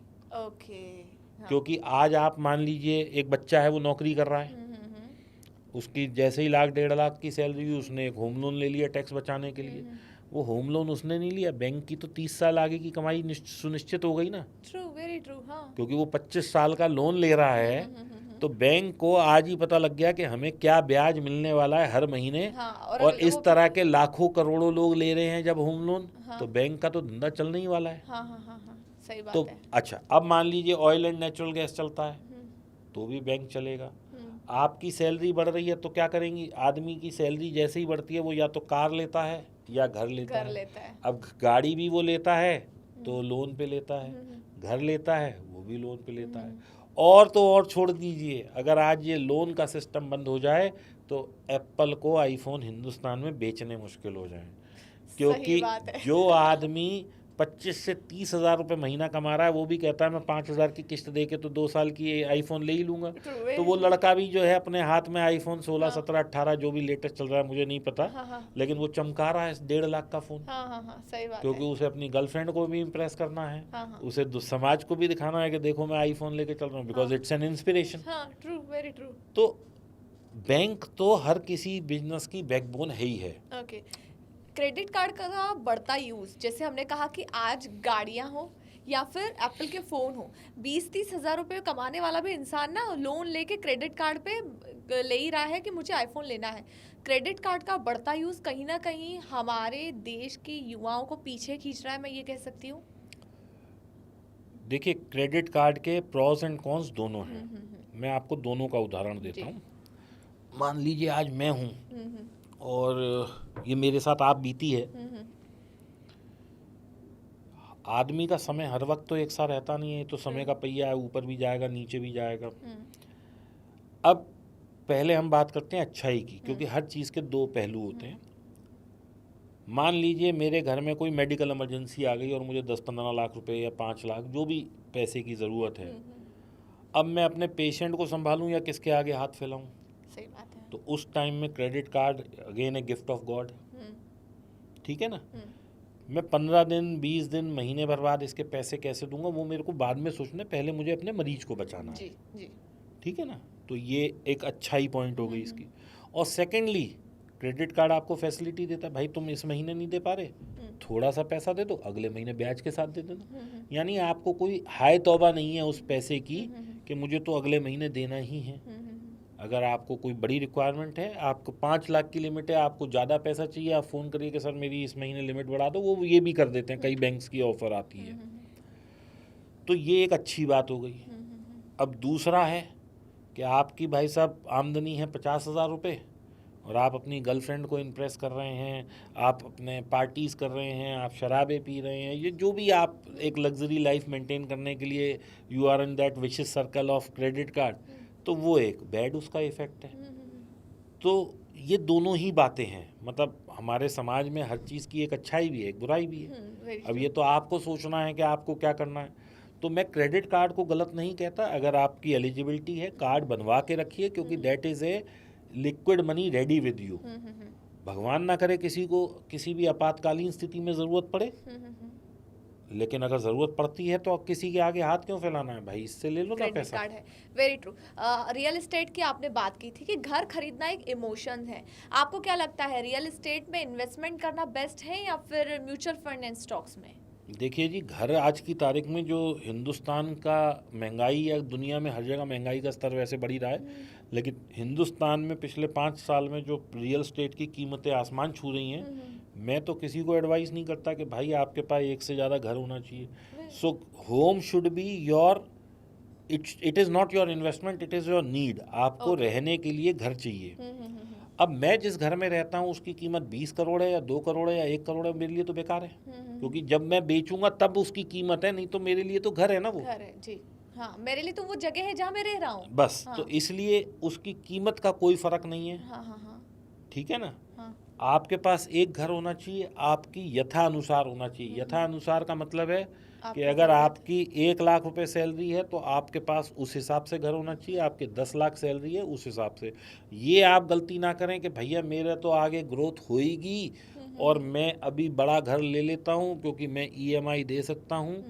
[SPEAKER 1] क्योंकि आज आप मान लीजिए एक बच्चा है, वो नौकरी कर रहा है, उसकी जैसे ही 1 लाख 1.5 लाख की सैलरी हुई, उसने एक होम लोन ले लिया टैक्स बचाने के लिए। वो होम लोन उसने नहीं लिया, बैंक की तो 30 साल आगे की कमाई सुनिश्चित हो गई ना।
[SPEAKER 2] True, very true. हाँ।
[SPEAKER 1] क्योंकि वो 25 साल का लोन ले रहा है, तो बैंक को आज ही पता लग गया कि हमें क्या ब्याज मिलने वाला है हर महीने। और इस तरह के लाखों करोड़ों लोग ले रहे हैं जब होम लोन, तो बैंक का तो धंधा चलने ही वाला है।
[SPEAKER 2] सही बात
[SPEAKER 1] तो
[SPEAKER 2] है।
[SPEAKER 1] अच्छा, अब मान लीजिए ऑयल एंड नेचुरल गैस चलता है, तो भी बैंक चलेगा। आपकी सैलरी बढ़ रही है तो क्या करेंगी, आदमी की सैलरी जैसे ही बढ़ती है वो या तो कार लेता है या घर लेता है। अब गाड़ी भी वो लेता है तो लोन पे लेता है, घर लेता है वो भी लोन पे लेता है। और तो और छोड़ दीजिए, अगर आज ये लोन का सिस्टम बंद हो जाए तो एप्पल को आईफोन हिंदुस्तान में बेचने मुश्किल हो जाए, क्योंकि जो आदमी 25 से 30 हज़ार रुपये महीना कमा रहा है, वो भी कहता है मैं 5,000 की किस्त दे के तो 2 साल की आईफोन ले ही लूँगा। तो वो लड़का भी जो है अपने हाथ में आईफोन 16, 17, 18 जो भी लेटेस्ट चल रहा है मुझे नहीं पता, लेकिन वो चमका रहा है 1.5 लाख का फ़ोन।
[SPEAKER 2] सही बात
[SPEAKER 1] क्योंकि उसे अपनी गर्लफ्रेंड को भी इम्प्रेस करना है, उसे समाज को भी दिखाना है कि देखो मैं आईफोन लेके चल रहा हूँ, because it's an inspiration.
[SPEAKER 2] True, very true.
[SPEAKER 1] तो बैंक तो हर किसी बिजनेस की बैकबोन है ही है।
[SPEAKER 2] ओके, क्रेडिट कार्ड का बढ़ता यूज, जैसे हमने कहा कि आज गाड़ियां हो या फिर एप्पल के फोन हो, 20-30 हज़ार रुपये कमाने वाला भी इंसान ना लोन लेके क्रेडिट कार्ड पे ले ही रहा है कि मुझे आईफोन लेना है। क्रेडिट कार्ड का बढ़ता यूज कहीं ना कहीं हमारे देश के युवाओं को पीछे खींच रहा है, मैं ये कह सकती हूँ।
[SPEAKER 1] देखिए, क्रेडिट कार्ड के प्रॉस एंड कॉन्स दोनों हैं। मैं आपको दोनों का उदाहरण देता
[SPEAKER 2] जी।
[SPEAKER 1] हूँ। मान लीजिए आज मैं हूँ
[SPEAKER 2] हम्म,
[SPEAKER 1] और ये मेरे साथ आप बीती है।
[SPEAKER 2] हम्म,
[SPEAKER 1] आदमी का समय हर वक्त तो एक सा रहता नहीं है, तो समय का पहिया है, ऊपर भी जाएगा नीचे भी जाएगा। अब पहले हम बात करते हैं अच्छाई की, क्योंकि हर चीज़ के दो पहलू होते हैं। मान लीजिए मेरे घर में कोई मेडिकल इमरजेंसी आ गई और मुझे 10-15 लाख रुपए या 5 लाख जो भी पैसे की ज़रूरत है। अब मैं अपने पेशेंट को संभालूं या किसके आगे हाथ फैलाऊं?
[SPEAKER 2] सही बात है।
[SPEAKER 1] तो उस टाइम में credit card again a gift of God, ठीक है ना। मैं 15 दिन 20 दिन महीने भर बाद इसके पैसे कैसे दूंगा वो मेरे को बाद में सोचना है, पहले मुझे अपने मरीज को बचाना है।
[SPEAKER 2] जी जी।
[SPEAKER 1] ठीक है ना। तो ये एक अच्छा ही पॉइंट हो गई इसकी। और सेकेंडली, क्रेडिट कार्ड आपको फैसिलिटी देता है, भाई तुम इस महीने नहीं दे पा रहे, थोड़ा सा पैसा दे दो, अगले महीने ब्याज के साथ दे देना। यानी आपको कोई हाय तौबा नहीं है उस पैसे की कि मुझे तो अगले महीने देना ही है। अगर आपको कोई बड़ी रिक्वायरमेंट है, आपको 5 लाख की लिमिट है, आपको ज़्यादा पैसा चाहिए, आप फ़ोन करिए कि सर मेरी इस महीने लिमिट बढ़ा दो, वो ये भी कर देते हैं। कई बैंक्स की ऑफ़र आती है। तो ये एक अच्छी बात हो गई। अब दूसरा है कि आपकी भाई साहब आमदनी है 50,000 रुपये और आप अपनी गर्लफ्रेंड को इम्प्रेस कर रहे हैं, आप अपने पार्टीज़ कर रहे हैं, आप शराबें पी रहे हैं, ये जो भी आप एक लग्जरी लाइफ मेंटेन करने के लिए you are in that vicious circle of credit card, तो वो एक बैड उसका इफ़ेक्ट है। तो ये दोनों ही बातें हैं। मतलब हमारे समाज में हर चीज़ की एक अच्छाई भी है, एक बुराई भी है। अब ये तो आपको सोचना है कि आपको क्या करना है। तो मैं क्रेडिट कार्ड को गलत नहीं कहता। अगर आपकी एलिजिबिलिटी है, कार्ड बनवा के रखिए, क्योंकि that is a liquid money ready with you. भगवान ना करे किसी को किसी भी आपातकालीन स्थिति में ज़रूरत पड़े, लेकिन अगर ज़रूरत पड़ती है तो किसी के आगे हाथ क्यों फैलाना है भाई, इससे ले लो ना
[SPEAKER 2] क्रेडिट
[SPEAKER 1] पैसा।
[SPEAKER 2] कार्ड है। Very true. रियल एस्टेट की आपने बात की थी कि घर खरीदना एक इमोशन है। आपको क्या लगता है, रियल एस्टेट में इन्वेस्टमेंट करना बेस्ट है या फिर म्यूचुअल फंड एंड स्टॉक्स में?
[SPEAKER 1] देखिए जी, घर आज की तारीख में जो हिंदुस्तान का महंगाई या दुनिया में हर जगह महंगाई का स्तर वैसे बढ़ ही रहा है, लेकिन हिंदुस्तान में पिछले 5 साल में जो रियल एस्टेट की कीमतें आसमान छू रही हैं, मैं तो किसी को एडवाइस नहीं करता कि भाई आपके पास एक से ज़्यादा घर होना चाहिए। So home should be your, it is not your investment, it is your need. आपको रहने के लिए घर चाहिए। अब मैं जिस घर में रहता हूँ उसकी कीमत 20 करोड़ है या 2 करोड़ है या 1 करोड़ है, मेरे लिए तो बेकार है, क्योंकि जब मैं बेचूंगा तब उसकी कीमत है, नहीं तो मेरे लिए तो घर है ना वो।
[SPEAKER 2] घर है जी। हाँ, मेरे लिए तो वो जगह है जहाँ मैं रह रहा हूँ
[SPEAKER 1] बस। तो इसलिए उसकी कीमत का कोई फर्क नहीं है।
[SPEAKER 2] हाँ।
[SPEAKER 1] ठीक है ना।
[SPEAKER 2] हाँ।
[SPEAKER 1] आपके पास एक घर होना चाहिए, आपकी यथानुसार होना चाहिए। यथानुसार का मतलब है कि अगर आपकी 1 लाख रुपए सैलरी है तो आपके पास उस हिसाब से घर होना चाहिए, आपके 10 लाख सैलरी है उस हिसाब से। ये आप गलती ना करें कि भैया मेरा तो आगे ग्रोथ होएगी और मैं अभी बड़ा घर ले लेता हूँ क्योंकि मैं EMI दे सकता हूँ।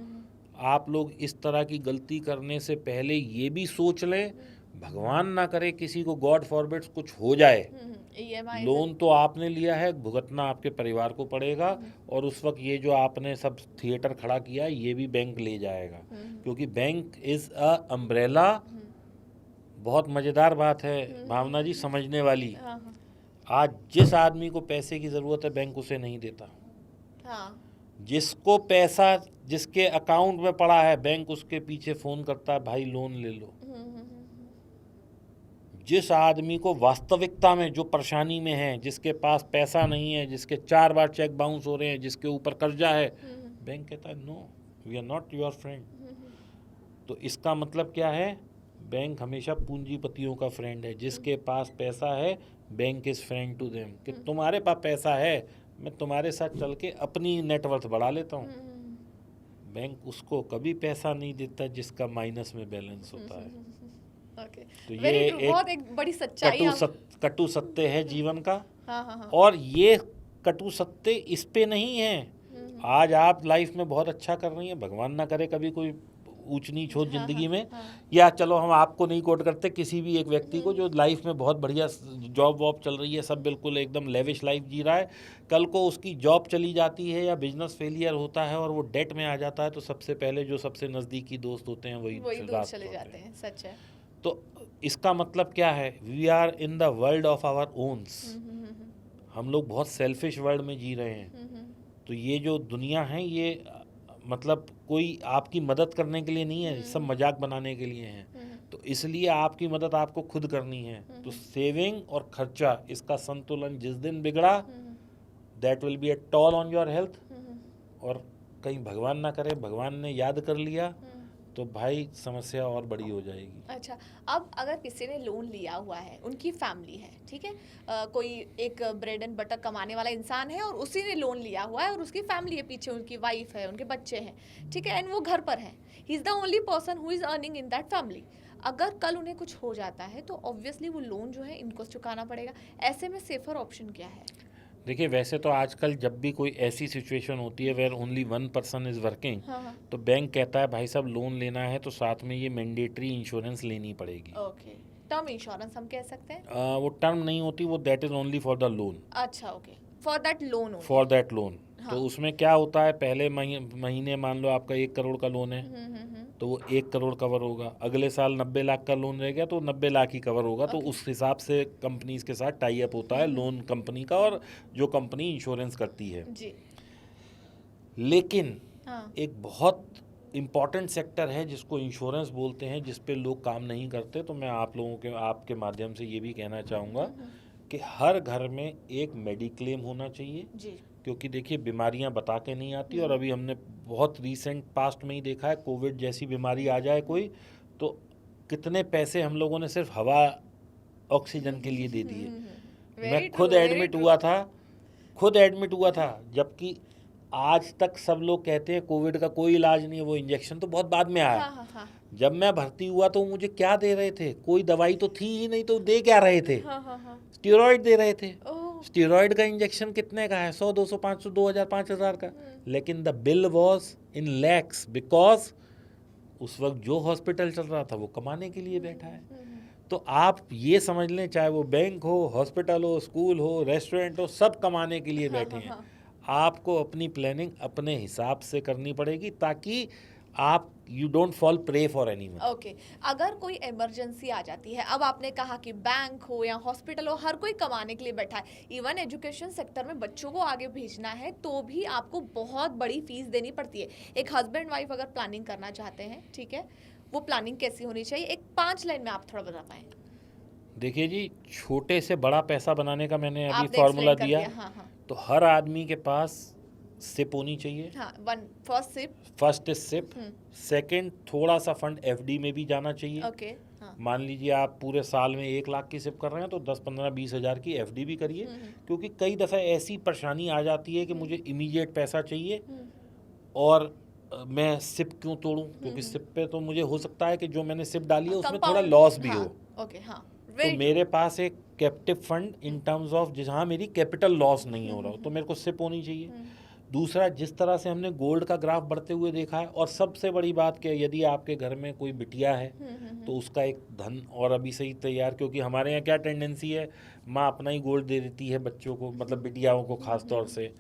[SPEAKER 1] आप लोग इस तरह की गलती करने से पहले ये भी सोच लें, भगवान ना करे किसी को गॉड फॉरबिड्स कुछ हो जाए, लोन तो आपने लिया है, भुगतना आपके परिवार को पड़ेगा, और उस वक्त ये जो आपने सब थिएटर खड़ा किया ये भी बैंक ले जाएगा, क्योंकि बैंक इज़ अ अम्ब्रेला। बहुत मज़ेदार बात है भावना जी, समझने वाली। आज जिस आदमी को पैसे की ज़रूरत है बैंक उसे नहीं देता। जिसको पैसा जिसके अकाउंट में पड़ा है बैंक उसके पीछे फ़ोन करता है, भाई लोन ले लो। जिस आदमी को वास्तविकता में जो परेशानी में है, जिसके पास पैसा नहीं है, जिसके 4 बार चेक बाउंस हो रहे हैं, जिसके ऊपर कर्जा है, बैंक कहता है no, we are not your friend. तो इसका मतलब क्या है, बैंक हमेशा पूंजीपतियों का फ्रेंड है। जिसके पास पैसा है bank is friend to them. कि तुम्हारे पास पैसा है, मैं तुम्हारे साथ चल के अपनी नेटवर्थ बढ़ा लेता हूँ। बैंक उसको कभी पैसा नहीं देता जिसका माइनस में बैलेंस होता है। तो ये
[SPEAKER 2] एक बड़ी सच्चाई
[SPEAKER 1] कटु सत्य है जीवन का।
[SPEAKER 2] हाँ।
[SPEAKER 1] और ये कटु सत्य इस पे नहीं है। आज आप लाइफ में बहुत अच्छा कर रही हैं, भगवान ना करे कभी कोई ऊंच नीच हो जिंदगी में,
[SPEAKER 2] हाँ।
[SPEAKER 1] या चलो हम आपको नहीं कोट करते, किसी भी एक व्यक्ति को जो लाइफ में बहुत बढ़िया जॉब वॉब चल रही है, सब बिल्कुल एकदम लेविश लाइफ जी रहा है, कल को उसकी जॉब चली जाती है या बिजनेस फेलियर होता है और वो डेट में आ जाता है, तो सबसे पहले जो सबसे नज़दीकी दोस्त होते हैं वही
[SPEAKER 2] दूर
[SPEAKER 1] रात
[SPEAKER 2] चले
[SPEAKER 1] होते
[SPEAKER 2] जाते हैं, सच है।
[SPEAKER 1] तो इसका मतलब क्या है, we are in the world of our owns, हम लोग बहुत सेल्फिश वर्ल्ड में जी रहे हैं। तो ये जो दुनिया है ये मतलब कोई आपकी मदद करने के लिए नहीं है, सब मजाक बनाने के लिए है। तो इसलिए आपकी मदद आपको खुद करनी है। तो सेविंग और खर्चा, इसका संतुलन जिस दिन बिगड़ा, that will be a tall on your health. और कहीं भगवान ना करे, भगवान ने याद कर लिया तो भाई समस्या और बड़ी हो जाएगी।
[SPEAKER 2] अच्छा, अब अगर किसी ने लोन लिया हुआ है, उनकी फैमिली है, ठीक है, कोई एक ब्रेड एंड बटर कमाने वाला इंसान है और उसी ने लोन लिया हुआ है और उसकी फैमिली है पीछे, उनकी वाइफ है, उनके बच्चे हैं, ठीक है, एंड वो घर पर है, he is the only person who is earning in that family. अगर कल उन्हें कुछ हो जाता है तो ऑब्वियसली वो लोन जो है इनको चुकाना पड़ेगा। ऐसे में सेफर ऑप्शन क्या है?
[SPEAKER 1] देखिए, वैसे तो आजकल जब भी कोई ऐसी सिचुएशन होती है where only one person is working,
[SPEAKER 2] हाँ।
[SPEAKER 1] तो बैंक कहता है भाई साहब लोन लेना है तो साथ में ये मैंडेटरी इंश्योरेंस लेनी पड़ेगी।
[SPEAKER 2] ओके, टर्म इंश्योरेंस हम कह सकते हैं।
[SPEAKER 1] वो टर्म नहीं होती, वो that is only for the loan,
[SPEAKER 2] अच्छा, okay, for that loan.
[SPEAKER 1] For that loan.
[SPEAKER 2] हाँ।
[SPEAKER 1] तो उसमें क्या होता है, पहले महीने मान लो आपका 1 करोड़ का लोन है, तो वो 1 करोड़ कवर होगा। अगले साल 90 लाख का लोन रह गया तो 90 लाख ही कवर होगा। तो उस हिसाब से कंपनीज के साथ टाई अप होता है लोन कंपनी का, और जो कंपनी इंश्योरेंस करती है
[SPEAKER 2] जी।
[SPEAKER 1] लेकिन
[SPEAKER 2] हाँ।
[SPEAKER 1] एक बहुत इम्पॉर्टेंट सेक्टर है जिसको इंश्योरेंस बोलते हैं, जिस पे लोग काम नहीं करते। तो मैं आप लोगों के आपके माध्यम से ये भी कहना चाहूँगा कि हर घर में एक मेडिक्लेम होना चाहिए
[SPEAKER 2] जी।
[SPEAKER 1] क्योंकि देखिए बीमारियां बता के नहीं आती, और अभी हमने बहुत रीसेंट पास्ट में ही देखा है, कोविड जैसी बीमारी आ जाए कोई, तो कितने पैसे हम लोगों ने सिर्फ हवा ऑक्सीजन के लिए दे दिए। मैं खुद एडमिट हुआ था, जबकि आज तक सब लोग कहते हैं कोविड का कोई इलाज नहीं है, वो इंजेक्शन तो बहुत बाद में आया।
[SPEAKER 2] हाँ।
[SPEAKER 1] जब मैं भर्ती हुआ तो मुझे क्या दे रहे थे, कोई दवाई तो थी ही नहीं, तो दे क्या रहे थे,
[SPEAKER 2] हाँ।
[SPEAKER 1] स्टेरॉइड दे रहे थे।
[SPEAKER 2] ओह।
[SPEAKER 1] स्टेरॉइड का इंजेक्शन कितने का है, 100 200 500 2000 5000 का, लेकिन the bill was in lakhs, because उस वक्त जो हॉस्पिटल चल रहा था वो कमाने के लिए बैठा है। तो आप ये समझ लें, चाहे वो बैंक हो, हॉस्पिटल हो, स्कूल हो, रेस्टोरेंट हो, सब कमाने के लिए बैठे हैं। आपको अपनी प्लानिंग अपने हिसाब से करनी पड़ेगी ताकि आप you don't fall prey for anyone.
[SPEAKER 2] Okay, अगर कोई इमरजेंसी आ जाती है, अब आपने कहा कि बैंक हो या हॉस्पिटल हो, हर कोई कमाने के लिए बैठा है, इवन एजुकेशन सेक्टर में बच्चों को आगे भेजना है तो भी आपको बहुत बड़ी फीस देनी पड़ती है। एक हस्बैंड वाइफ अगर प्लानिंग करना चाहते हैं, ठीक है, वो प्लानिंग कैसी होनी चाहिए, एक 5 लाइन में आप थोड़ा बता पाएं।
[SPEAKER 1] देखिए जी, छोटे से बड़ा पैसा बनाने का मैंने अभी
[SPEAKER 2] आपने
[SPEAKER 1] फॉर्मूला
[SPEAKER 2] explain कर
[SPEAKER 1] दिया।
[SPEAKER 2] हाँ।
[SPEAKER 1] तो हर आदमी के पास सिप होनी चाहिए।
[SPEAKER 2] हाँ, first SIP.
[SPEAKER 1] First is SIP. Second, थोड़ा सा फंड एफडी में भी जाना चाहिए।
[SPEAKER 2] ओके। हाँ।
[SPEAKER 1] मान लीजिए आप पूरे साल में 1 लाख की सिप कर रहे हैं तो 10 15 20 हज़ार की एफडी भी करिए, क्योंकि कई दफ़ा ऐसी परेशानी आ जाती है कि मुझे इमीडिएट पैसा चाहिए और मैं सिप क्यों तोड़ूं, क्योंकि सिप पे तो मुझे हो सकता है कि जो मैंने सिप डाली है उसमें थोड़ा लॉस भी हो।
[SPEAKER 2] ओके। हाँ,
[SPEAKER 1] तो मेरे पास एक captive fund in terms of जहाँ मेरी कैपिटल लॉस नहीं हो रहा हो, तो मेरे को सिप होनी चाहिए। दूसरा, जिस तरह से हमने गोल्ड का ग्राफ बढ़ते हुए देखा है, और सबसे बड़ी बात क्या, यदि आपके घर में कोई बिटिया है तो उसका एक धन और अभी से ही तैयार, क्योंकि हमारे यहाँ क्या टेंडेंसी है, माँ अपना ही गोल्ड दे देती है बच्चों को, मतलब बिटियाओं को खास तौर से।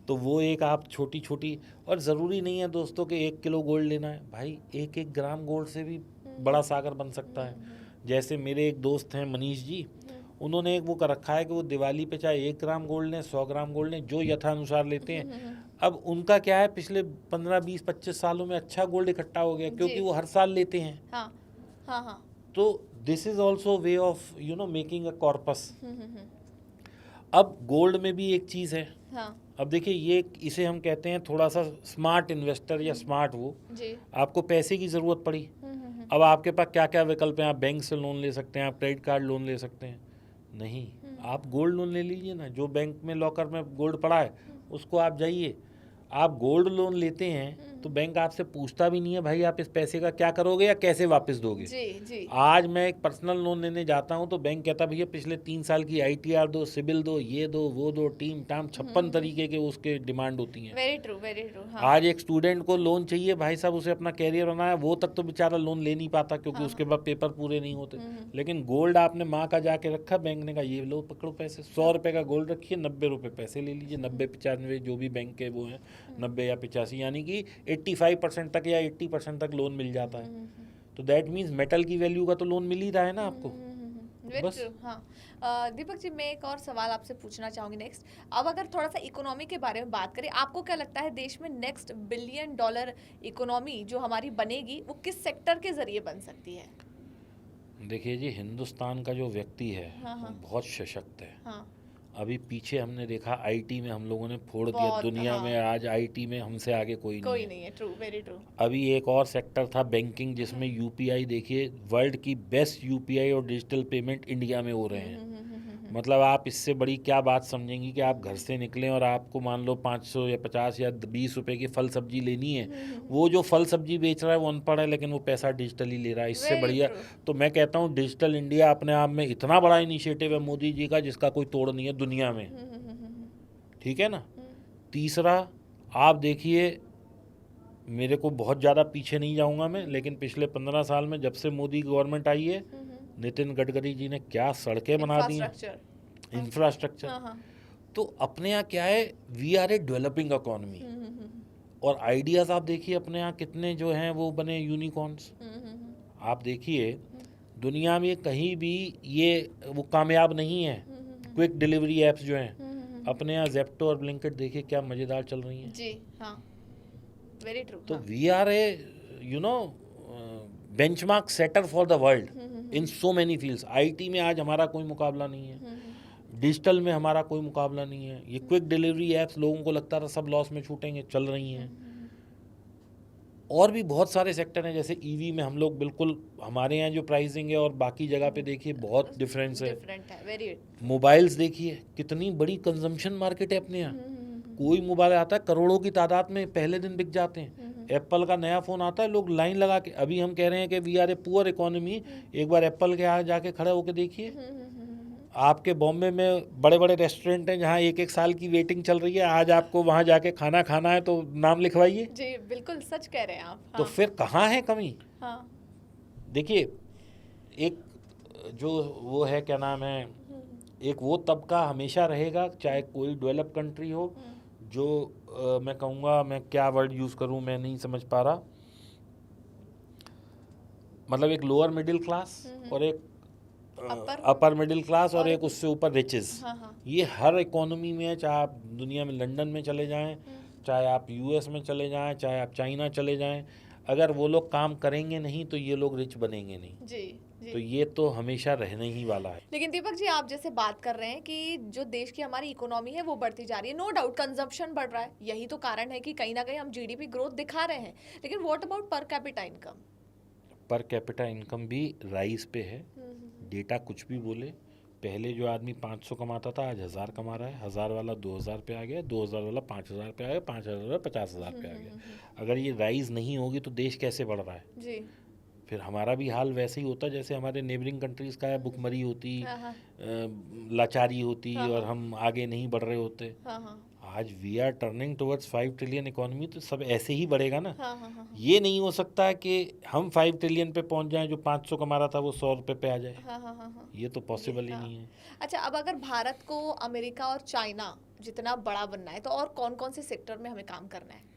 [SPEAKER 1] तो वो एक आप छोटी छोटी, और ज़रूरी नहीं है दोस्तों कि 1 किलो गोल्ड लेना है, भाई 1-1 ग्राम गोल्ड से भी बड़ा सागर बन सकता है। जैसे मेरे एक दोस्त हैं मनीष जी, उन्होंने एक वो कर रखा है कि वो दिवाली पे चाहे 1 ग्राम गोल्ड लें, 100 ग्राम गोल्ड लें, जो यथानुसार लेते हैं। अब उनका क्या है, पिछले 15 20 25 सालों में अच्छा गोल्ड इकट्ठा हो गया, क्योंकि वो हर साल लेते हैं।
[SPEAKER 2] हाँ।
[SPEAKER 1] तो this is also way of making a corpus. अब गोल्ड में भी एक चीज़ है।
[SPEAKER 2] हाँ।
[SPEAKER 1] अब देखिए, इसे हम कहते हैं थोड़ा सा स्मार्ट इन्वेस्टर या स्मार्ट वो
[SPEAKER 2] जी।
[SPEAKER 1] आपको पैसे की ज़रूरत पड़ी, अब आपके पास क्या क्या विकल्प हैं, आप बैंक से लोन ले सकते हैं, आप क्रेडिट कार्ड लोन ले सकते हैं, नहीं, आप गोल्ड लोन ले लीजिए ना। जो बैंक में लॉकर में गोल्ड पड़ा है उसको आप जाइए, आप गोल्ड लोन लेते हैं तो बैंक आपसे पूछता भी नहीं है भाई आप इस पैसे का क्या करोगे या कैसे वापस दोगे।
[SPEAKER 2] जी जी
[SPEAKER 1] आज मैं एक पर्सनल लोन लेने जाता हूँ तो बैंक कहता भैया पिछले 3 साल की ITR दो, सिबिल दो, ये दो वो दो, टीम टाम 56 तरीके के उसके डिमांड होती हैं।
[SPEAKER 2] वेरी ट्रू हाँ
[SPEAKER 1] आज एक स्टूडेंट को लोन चाहिए भाई साहब, उसे अपना कैरियर बनाया, वो तक तो बेचारा लोन ले नहीं पाता क्योंकि उसके बाद पेपर पूरे नहीं होते। लेकिन गोल्ड आपने माँ का जाके रखा, बैंक ने कहा ये लो पकड़ो पैसे, 100 रुपये का गोल्ड रखिए, 90 रुपये पैसे ले लीजिए, 90-95 जो भी बैंक के वो हैं, 90 या 85, यानी कि 85% तक या 80% तक लोन मिल जाता है। तो दैट मीन्स मेटल की वैल्यू का तो लोन मिल ही रहा है ना आपको।
[SPEAKER 2] वेरी
[SPEAKER 1] बस।
[SPEAKER 2] ट्रू हाँ। दीपक जी मैं एक और सवाल आपसे पूछना चाहूंगी नेक्स्ट। अब अगर थोड़ा सा इकोनॉमी के बारे में बात करें, आपको क्या लगता है देश में नेक्स्ट $1 बिलियन इकोनॉमी जो हमारी बनेगी वो किस सेक्टर के जरिए बन सकती है?
[SPEAKER 1] देखिए जी, हिंदुस्तान का जो व्यक्ति है
[SPEAKER 2] हाँ, हाँ।
[SPEAKER 1] वो बहुत सशक्त है।
[SPEAKER 2] हाँ
[SPEAKER 1] अभी पीछे हमने देखा IT में हम लोगों ने फोड़ दिया
[SPEAKER 2] बहुत,
[SPEAKER 1] दुनिया
[SPEAKER 2] हाँ।
[SPEAKER 1] में, आज IT में हमसे आगे कोई नहीं है।
[SPEAKER 2] नहीं है, ट्रू वेरी ट्रू।
[SPEAKER 1] अभी एक और सेक्टर था बैंकिंग जिसमें UPI, देखिए वर्ल्ड की बेस्ट UPI और डिजिटल पेमेंट इंडिया में हो रहे हैं। मतलब आप इससे बड़ी क्या बात समझेंगी कि आप घर से निकलें और आपको मान लो 500 या 50 या 20 रुपए की फल सब्जी लेनी है, वो जो फल सब्जी बेच रहा है वो अनपढ़ है लेकिन वो पैसा डिजिटली ले रहा है। इससे
[SPEAKER 2] Very
[SPEAKER 1] बढ़िया
[SPEAKER 2] true.
[SPEAKER 1] तो मैं कहता हूँ डिजिटल इंडिया अपने आप में इतना बड़ा इनिशिएटिव है मोदी जी का जिसका कोई तोड़ नहीं है दुनिया में। ठीक है ना। तीसरा, आप देखिए, मेरे को बहुत ज़्यादा पीछे नहीं जाऊंगा मैं, लेकिन पिछले 15 साल में जब से मोदी गवर्नमेंट आई है, नितिन गडकरी जी ने क्या सड़कें बना दी हैं, इंफ्रास्ट्रक्चर।
[SPEAKER 2] हाँ।
[SPEAKER 1] तो अपने यहाँ क्या है, we are a developing economy, और आइडियाज़ आप देखिए अपने यहाँ कितने जो हैं वो बने यूनिकॉर्न्स। आप देखिए दुनिया में कहीं भी ये वो कामयाब नहीं है। क्विक डिलीवरी ऐप्स जो हैं अपने यहाँ जेप्टो और ब्लिंकिट देखिए क्या मज़ेदार चल रही हैं
[SPEAKER 2] जी हाँ, वेरी ट्रू।
[SPEAKER 1] तो we are a benchmark setter for the world in so many fields. IT में आज हमारा कोई मुकाबला नहीं है, डिजिटल में हमारा कोई मुकाबला नहीं है। ये क्विक डिलीवरी ऐप्स लोगों को लगता था सब लॉस में छूटेंगे, चल रही हैं। और भी बहुत सारे सेक्टर हैं, जैसे EV में हम लोग बिल्कुल, हमारे यहाँ जो प्राइसिंग है और बाकी जगह पे देखिए बहुत डिफरेंस है।
[SPEAKER 2] डिफरेंट है, वेरी।
[SPEAKER 1] मोबाइल्स देखिए कितनी बड़ी कंजम्पशन मार्केट है अपने यहाँ। कोई मोबाइल आता है करोड़ों की तादाद में पहले दिन बिक जाते हैं। एप्पल का नया फ़ोन आता है लोग लाइन लगा के, अभी हम कह रहे हैं कि we are a poor economy, एक बार एप्पल के यहाँ जाके खड़े होके देखिए। आपके बॉम्बे में बड़े बड़े रेस्टोरेंट हैं जहाँ 1-1 साल की वेटिंग चल रही है, आज आपको वहाँ जाके खाना खाना है तो नाम लिखवाइए।
[SPEAKER 2] जी बिल्कुल सच कह रहे हैं आप।
[SPEAKER 1] तो
[SPEAKER 2] हाँ।
[SPEAKER 1] फिर कहाँ है कमी?
[SPEAKER 2] हाँ।
[SPEAKER 1] देखिए, एक जो वो है क्या नाम है, एक वो तबका हमेशा रहेगा चाहे कोई डेवलप कंट्री हो, जो मैं कहूँगा, मैं क्या वर्ड यूज़ करूँ मैं नहीं समझ पा रहा, मतलब एक लोअर मिडिल क्लास और एक अपर मिडिल क्लास और एक उससे ऊपर रिचेस।
[SPEAKER 2] हाँ।
[SPEAKER 1] ये हर इकोनॉमी में है, चाहे आप दुनिया में लंदन में चले जाएं, चाहे आप US में चले जाएं, चाहे आप चाइना चले जाएं, अगर वो लोग काम करेंगे नहीं तो ये लोग रिच बनेंगे नहीं।
[SPEAKER 2] जी।
[SPEAKER 1] तो ये तो हमेशा रहने ही वाला है।
[SPEAKER 2] लेकिन दीपक जी आप जैसे बात कर रहे हैं कि जो देश की हमारी इकोनॉमी है वो बढ़ती जा रही है, नो डाउट कंजम्पशन बढ़ रहा है, यही तो कारण है कि कहीं ना कहीं हम GDP ग्रोथ दिखा रहे हैं। लेकिन what about per capita income?
[SPEAKER 1] Per capita income भी राइज पे है। डेटा कुछ भी बोले, पहले जो आदमी 500 कमाता था आज 1000 कमा रहा है, 1000 वाला 2000 पे आ गया, 2000 वाला 5000 पे आ गया, 5000 वाला 50,000 पे आ गया। अगर ये राइज नहीं होगी तो देश कैसे बढ़ रहा है?
[SPEAKER 2] जी।
[SPEAKER 1] फिर हमारा भी हाल वैसे ही होता जैसे हमारे नेबरिंग कंट्रीज़ का है, भुखमरी होती, लाचारी होती और हम आगे नहीं बढ़ रहे होते। आज we are turning towards 5 trillion economy, तो सब ऐसे ही बढ़ेगा ना। ये नहीं हो सकता कि हम 5 ट्रिलियन पे पहुंच जाएं, जो 500 कमा रहा था वो 100 रुपये पे आ जाए। ये तो पॉसिबल ही नहीं है।
[SPEAKER 2] अच्छा, अब अगर भारत को अमेरिका और चाइना जितना बड़ा बनना है तो और कौन कौन से सेक्टर में हमें काम करना है?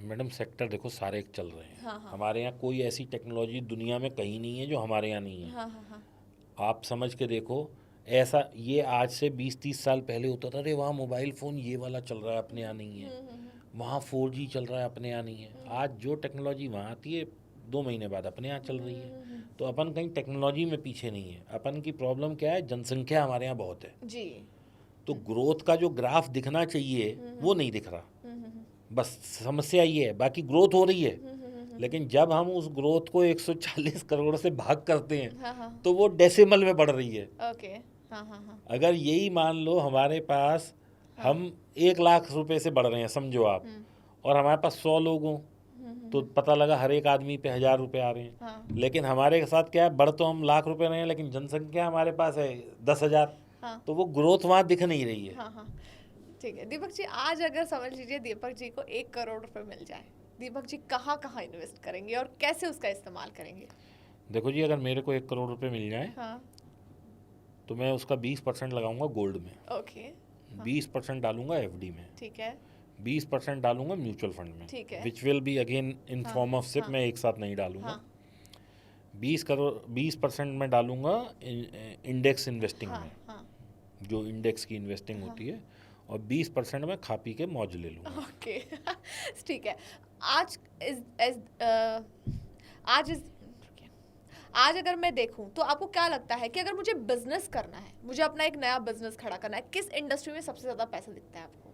[SPEAKER 1] मैडम सेक्टर देखो सारे चल रहे हैं। हमारे यहाँ कोई ऐसी टेक्नोलॉजी दुनिया में कहीं नहीं है जो हमारे यहाँ नहीं है। आप समझ के देखो, ऐसा ये आज से 20-30 साल पहले होता था, अरे वहाँ मोबाइल फ़ोन ये वाला चल रहा है अपने यहाँ नहीं है, वहाँ 4G चल रहा है अपने यहाँ नहीं है। आज जो टेक्नोलॉजी वहाँ आती है 2 महीने बाद अपने यहाँ चल रही है। तो अपन कहीं टेक्नोलॉजी में पीछे नहीं है। अपन की प्रॉब्लम क्या है, जनसंख्या हमारे यहाँ बहुत है
[SPEAKER 2] जी।
[SPEAKER 1] तो ग्रोथ का जो ग्राफ दिखना चाहिए वो नहीं दिख रहा। बस समस्या ये है, बाकी ग्रोथ हो रही है लेकिन जब हम उस ग्रोथ को 140 करोड़ से भाग करते हैं तो वो डेसिमल में बढ़ रही है।
[SPEAKER 2] ओके।
[SPEAKER 1] अगर यही मान लो हमारे पास हम 1 लाख रुपए से बढ़ रहे हैं समझो आप, और हमारे पास 100 लोग हों तो पता लगा हर एक आदमी पे 1000 रुपये आ रहे हैं।
[SPEAKER 2] हाँ
[SPEAKER 1] लेकिन हमारे साथ क्या है, बढ़ तो हम लाख रुपए रहे हैं लेकिन जनसंख्या हमारे पास है 10,000,
[SPEAKER 2] हाँ
[SPEAKER 1] तो वो ग्रोथ वहाँ दिख नहीं रही है।
[SPEAKER 2] हाँ हाँ ठीक है। दीपक जी, आज अगर समझ लीजिए दीपक जी को 1 करोड़ रुपए मिल जाए, दीपक जी कहाँ कहाँ इन्वेस्ट करेंगे और कैसे उसका इस्तेमाल करेंगे?
[SPEAKER 1] देखो जी, अगर मेरे को 1 करोड़ रुपए मिल जाए
[SPEAKER 2] हाँ
[SPEAKER 1] तो मैं उसका 20% लगाऊंगा गोल्ड में,
[SPEAKER 2] ओके
[SPEAKER 1] 20% डालूंगा एफडी में,
[SPEAKER 2] ठीक है
[SPEAKER 1] 20% डालूंगा म्यूचुअल फंड में,
[SPEAKER 2] ठीक है।
[SPEAKER 1] Which will be again in
[SPEAKER 2] हाँ,
[SPEAKER 1] फॉर्म ऑफ सिप,
[SPEAKER 2] हाँ,
[SPEAKER 1] मैं एक साथ नहीं डालूंगा।
[SPEAKER 2] हाँ
[SPEAKER 1] 20% में डालूंगा इंडेक्स इन्वेस्टिंग
[SPEAKER 2] हाँ
[SPEAKER 1] में,
[SPEAKER 2] हाँ
[SPEAKER 1] जो इंडेक्स की इन्वेस्टिंग होती है, और 20% में खा पी के मौज ले लूँगा।
[SPEAKER 2] ओके ठीक है। आज आज अगर मैं देखूं तो आपको क्या लगता है कि अगर मुझे बिजनेस करना है, मुझे अपना एक नया बिजनेस खड़ा करना है, किस इंडस्ट्री में सबसे ज्यादा पैसा दिखता है आपको?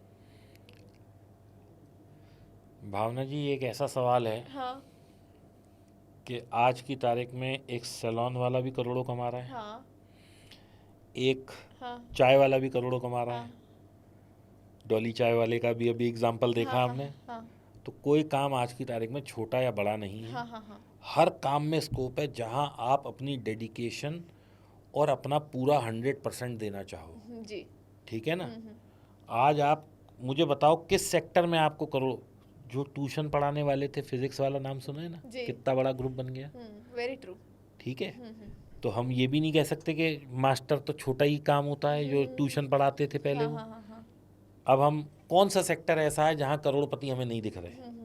[SPEAKER 1] भावना जी, एक ऐसा सवाल है
[SPEAKER 2] हाँ
[SPEAKER 1] कि आज की तारीख में एक सैलून वाला भी करोड़ों कमा रहा है,
[SPEAKER 2] हाँ
[SPEAKER 1] एक
[SPEAKER 2] हाँ
[SPEAKER 1] चाय वाला भी करोड़ों कमा रहा
[SPEAKER 2] हाँ
[SPEAKER 1] है। डॉली चाय वाले का भी अभी एग्जाम्पल देखा
[SPEAKER 2] हाँ
[SPEAKER 1] हमने।
[SPEAKER 2] हाँ
[SPEAKER 1] तो कोई काम आज की तारीख में छोटा या बड़ा नहीं है।
[SPEAKER 2] हाँ हाँ हाँ
[SPEAKER 1] हर काम में स्कोप है जहां आप अपनी डेडिकेशन और अपना पूरा 100% देना चाहो।
[SPEAKER 2] जी
[SPEAKER 1] ठीक है ना। आज आप मुझे बताओ किस सेक्टर में आपको करो, जो ट्यूशन पढ़ाने वाले थे, फिजिक्स वाला नाम सुना है ना,
[SPEAKER 2] जी।
[SPEAKER 1] कितना बड़ा ग्रुप बन गया।
[SPEAKER 2] Very true.
[SPEAKER 1] ठीक है, तो हम ये भी नहीं कह सकते कि मास्टर तो छोटा ही काम होता है जो ट्यूशन पढ़ाते थे पहले
[SPEAKER 2] हाँ
[SPEAKER 1] वो।
[SPEAKER 2] हाँ हाँ हाँ
[SPEAKER 1] अब हम कौन सा सेक्टर ऐसा है जहाँ करोड़पति हमें नहीं दिख रहे।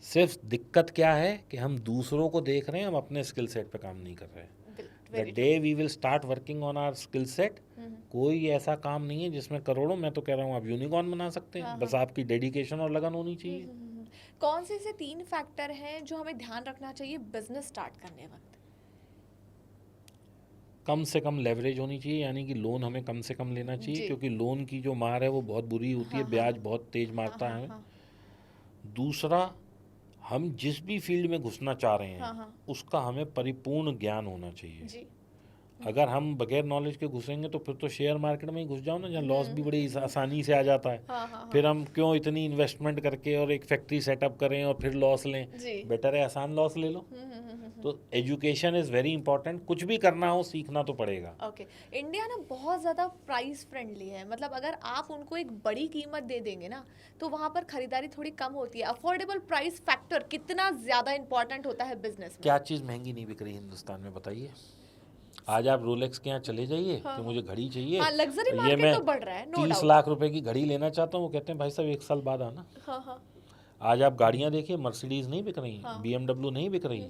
[SPEAKER 1] सिर्फ दिक्कत क्या है कि हम दूसरों को देख रहे हैं, हम अपने स्किल सेट पे काम नहीं कर रहे हैं। The day we will start working on our skill set, कोई ऐसा काम नहीं है जिसमें करोड़ों, मैं तो कह रहा हूँ आप यूनिकॉर्न बना सकते हैं। बस आपकी डेडिकेशन और लगन होनी चाहिए।
[SPEAKER 2] कौन से 3 फैक्टर हैं जो हमें ध्यान रखना चाहिए बिजनेस स्टार्ट करने वक्त?
[SPEAKER 1] कम से कम लेवरेज होनी चाहिए, यानी कि लोन हमें कम से कम लेना चाहिए,
[SPEAKER 2] जी।
[SPEAKER 1] क्योंकि लोन की जो मार है वो बहुत बुरी होती है, ब्याज बहुत तेज मारता है। दूसरा, हम जिस भी फील्ड में घुसना चाह रहे हैं उसका हमें परिपूर्ण ज्ञान होना चाहिए।
[SPEAKER 2] जी
[SPEAKER 1] अगर हम बगैर नॉलेज के घुसेंगे तो फिर तो शेयर मार्केट में ही घुस जाओ ना, जहाँ लॉस भी बड़ी आसानी से आ जाता है। फिर हम क्यों इतनी इन्वेस्टमेंट करके और एक फैक्ट्री सेटअप करें और फिर लॉस लें, बेटर है आसान लॉस ले लो। तो एजुकेशन इज़ वेरी इंपॉर्टेंट। कुछ भी करना हो सीखना तो पड़ेगा।
[SPEAKER 2] ओके इंडिया ना बहुत ज़्यादा प्राइस फ्रेंडली है, मतलब अगर आप उनको एक बड़ी कीमत दे देंगे ना तो वहाँ पर खरीदारी थोड़ी कम होती है। अफोर्डेबल प्राइस फैक्टर कितना ज़्यादा इंपॉर्टेंट होता है बिजनेस में?
[SPEAKER 1] क्या चीज़ महंगी नहीं बिक रही हिंदुस्तान में, बताइए। आज आप रोलेक्स के यहाँ चले जाइए कि मुझे घड़ी चाहिए,
[SPEAKER 2] हाँ, लग्जरी
[SPEAKER 1] ये
[SPEAKER 2] मार्केट
[SPEAKER 1] मैं
[SPEAKER 2] तो बढ़ रहा है, नो
[SPEAKER 1] 30
[SPEAKER 2] डाउट।
[SPEAKER 1] लाख रुपए की घड़ी लेना चाहता हूँ, वो कहते हैं भाई साहब 1 साल बाद आना।
[SPEAKER 2] हाँ हाँ
[SPEAKER 1] आज आप गाड़ियाँ देखिए, मर्सिडीज नहीं बिक रही, BMW नहीं बिक रही।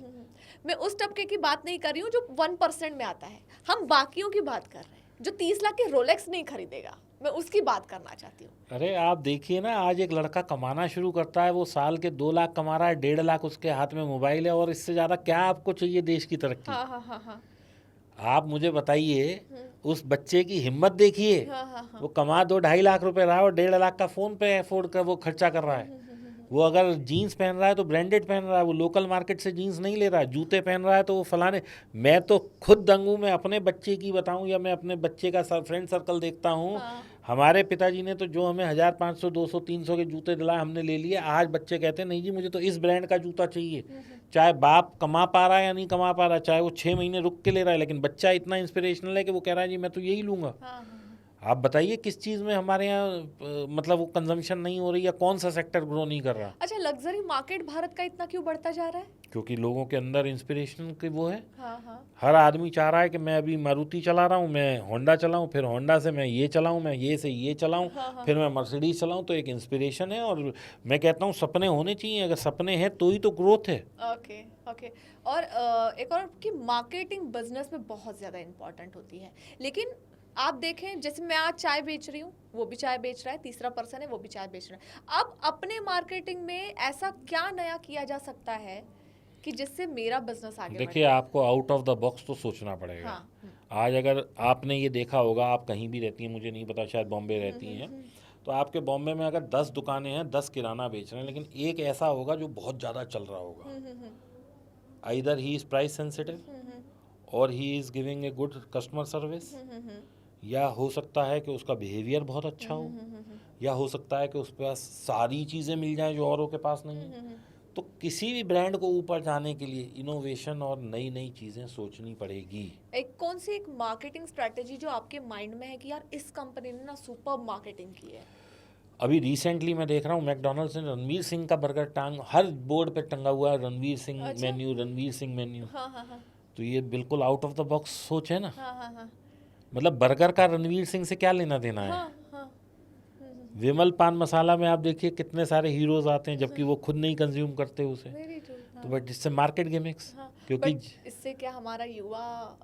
[SPEAKER 2] मैं उस तबके की बात नहीं कर रही हूँ जो 1% में आता है, हम बाकियों की बात कर रहे हैं। जो 30 लाख के रोलेक्स नहीं खरीदेगा, मैं उसकी बात करना चाहती हूँ।
[SPEAKER 1] अरे आप देखिए ना, आज एक लड़का कमाना शुरू करता है, वो साल के 2 लाख कमा रहा है, 1.5 लाख उसके हाथ में मोबाइल है, और इससे ज़्यादा क्या आपको चाहिए देश की तरक्की?
[SPEAKER 2] हाँ हाँ हाँ हाँ
[SPEAKER 1] आप मुझे बताइए, उस बच्चे की हिम्मत देखिए।
[SPEAKER 2] हाँ हाँ हाँ
[SPEAKER 1] वो कमा 2-2.5 लाख रुपए रहा है और 1.5 लाख का फ़ोन पे अफोर्ड कर वो खर्चा कर रहा है। वो अगर जीन्स पहन रहा है तो ब्रांडेड पहन रहा है, वो लोकल मार्केट से जीन्स नहीं ले रहा है। जूते पहन रहा है तो वो फलाने। मैं तो खुद दंग हूँ, मैं अपने बच्चे की बताऊँ या मैं अपने बच्चे का फ्रेंड सर्कल देखता हूँ। हमारे पिताजी ने तो जो हमें 1000, 500, 200, 300 के जूते दिलाए, हमने ले लिए। आज बच्चे कहते हैं नहीं जी मुझे तो इस ब्रांड का जूता चाहिए। चाहे बाप कमा पा रहा है या नहीं कमा पा रहा है, चाहे वो 6 महीने रुक के ले रहा है, लेकिन बच्चा इतना इंस्पिरेशनल है कि वो कह रहा है जी मैं तो यही लूँगा। आप बताइए किस चीज़ में हमारे यहाँ मतलब वो कंजम्पशन नहीं हो रही, या कौन सा सेक्टर ग्रो नहीं कर रहा?
[SPEAKER 2] अच्छा, लग्जरी मार्केट भारत का इतना क्यों बढ़ता जा रहा है?
[SPEAKER 1] क्योंकि लोगों के अंदर इंस्पिरेशन की वो है।
[SPEAKER 2] हाँ हाँ
[SPEAKER 1] हर आदमी चाह रहा है कि मैं अभी मारुति चला रहा हूँ, मैं होंडा चलाऊँ, फिर होंडा से मैं ये चलाऊँ, मैं ये से ये चलाऊँ, फिर मैं मर्सिडीज चलाऊँ। तो एक इंस्पिरेशन है, और मैं कहता हूँ सपने होने चाहिए। अगर सपने हैं तो ही तो ग्रोथ है।
[SPEAKER 2] ओके ओके और एक और कि मार्केटिंग बिजनेस में बहुत ज़्यादा इम्पोर्टेंट होती है। लेकिन आप देखें, जैसे मैं आज चाय बेच रही हूँ, वो भी चाय बेच रहा है, तीसरा पर्सन है वो भी चाय बेच रहा है। अब अपने मार्केटिंग में ऐसा क्या नया किया जा सकता है कि जिससे मेरा बिजनेस आगे बढ़े?
[SPEAKER 1] देखिए, आपको आउट ऑफ द बॉक्स तो सोचना पड़ेगा। आज अगर आपने ये देखा होगा, आप कहीं भी रहती हैं, मुझे नहीं पता, शायद बॉम्बे रहती हैं, तो आपके बॉम्बे में अगर 10 दुकानें हैं, 10 किराना बेच रहे हैं, लेकिन एक ऐसा होगा जो बहुत ज़्यादा चल रहा होगा। Either he is price sensitive और he is giving a good customer service, या हो सकता है कि उसका बिहेवियर बहुत अच्छा हो। या हो सकता है कि उस पास सारी चीज़ें मिल जाएं जो औरों के पास नहीं है। तो किसी भी ब्रांड को ऊपर जाने के लिए इनोवेशन और नई नई चीज़ें सोचनी पड़ेगी।
[SPEAKER 2] कौन सी एक मार्केटिंग स्ट्रेटेजी जो आपके माइंड में है कि यार इस कंपनी ने ना सुपर मार्केटिंग की है?
[SPEAKER 1] अभी रिसेंटली मैं देख रहा हूँ मैकडोनल्ड्स ने रणवीर सिंह का बर्गर टांग हर बोर्ड पे टंगा हुआ है, रणवीर सिंह
[SPEAKER 2] अच्छा।
[SPEAKER 1] Menu, Ranveer Singh menu.
[SPEAKER 2] हाँ हाँ हाँ
[SPEAKER 1] तो ये बिल्कुल आउट ऑफ द बॉक्स सोच है ना।
[SPEAKER 2] हाँ हाँ हाँ
[SPEAKER 1] मतलब बर्गर का रणवीर सिंह से क्या लेना देना है।
[SPEAKER 2] हाँ हाँ।
[SPEAKER 1] विमल पान मसाला में आप देखिए कितने सारे हीरोज आते हैं जबकि वो खुद नहीं कंज्यूम करते उसे।
[SPEAKER 2] Very true.
[SPEAKER 1] तो बट इससे मार्केट गिमिक्स,
[SPEAKER 2] हाँ,
[SPEAKER 1] क्योंकि
[SPEAKER 2] but इससे क्या हमारा युवा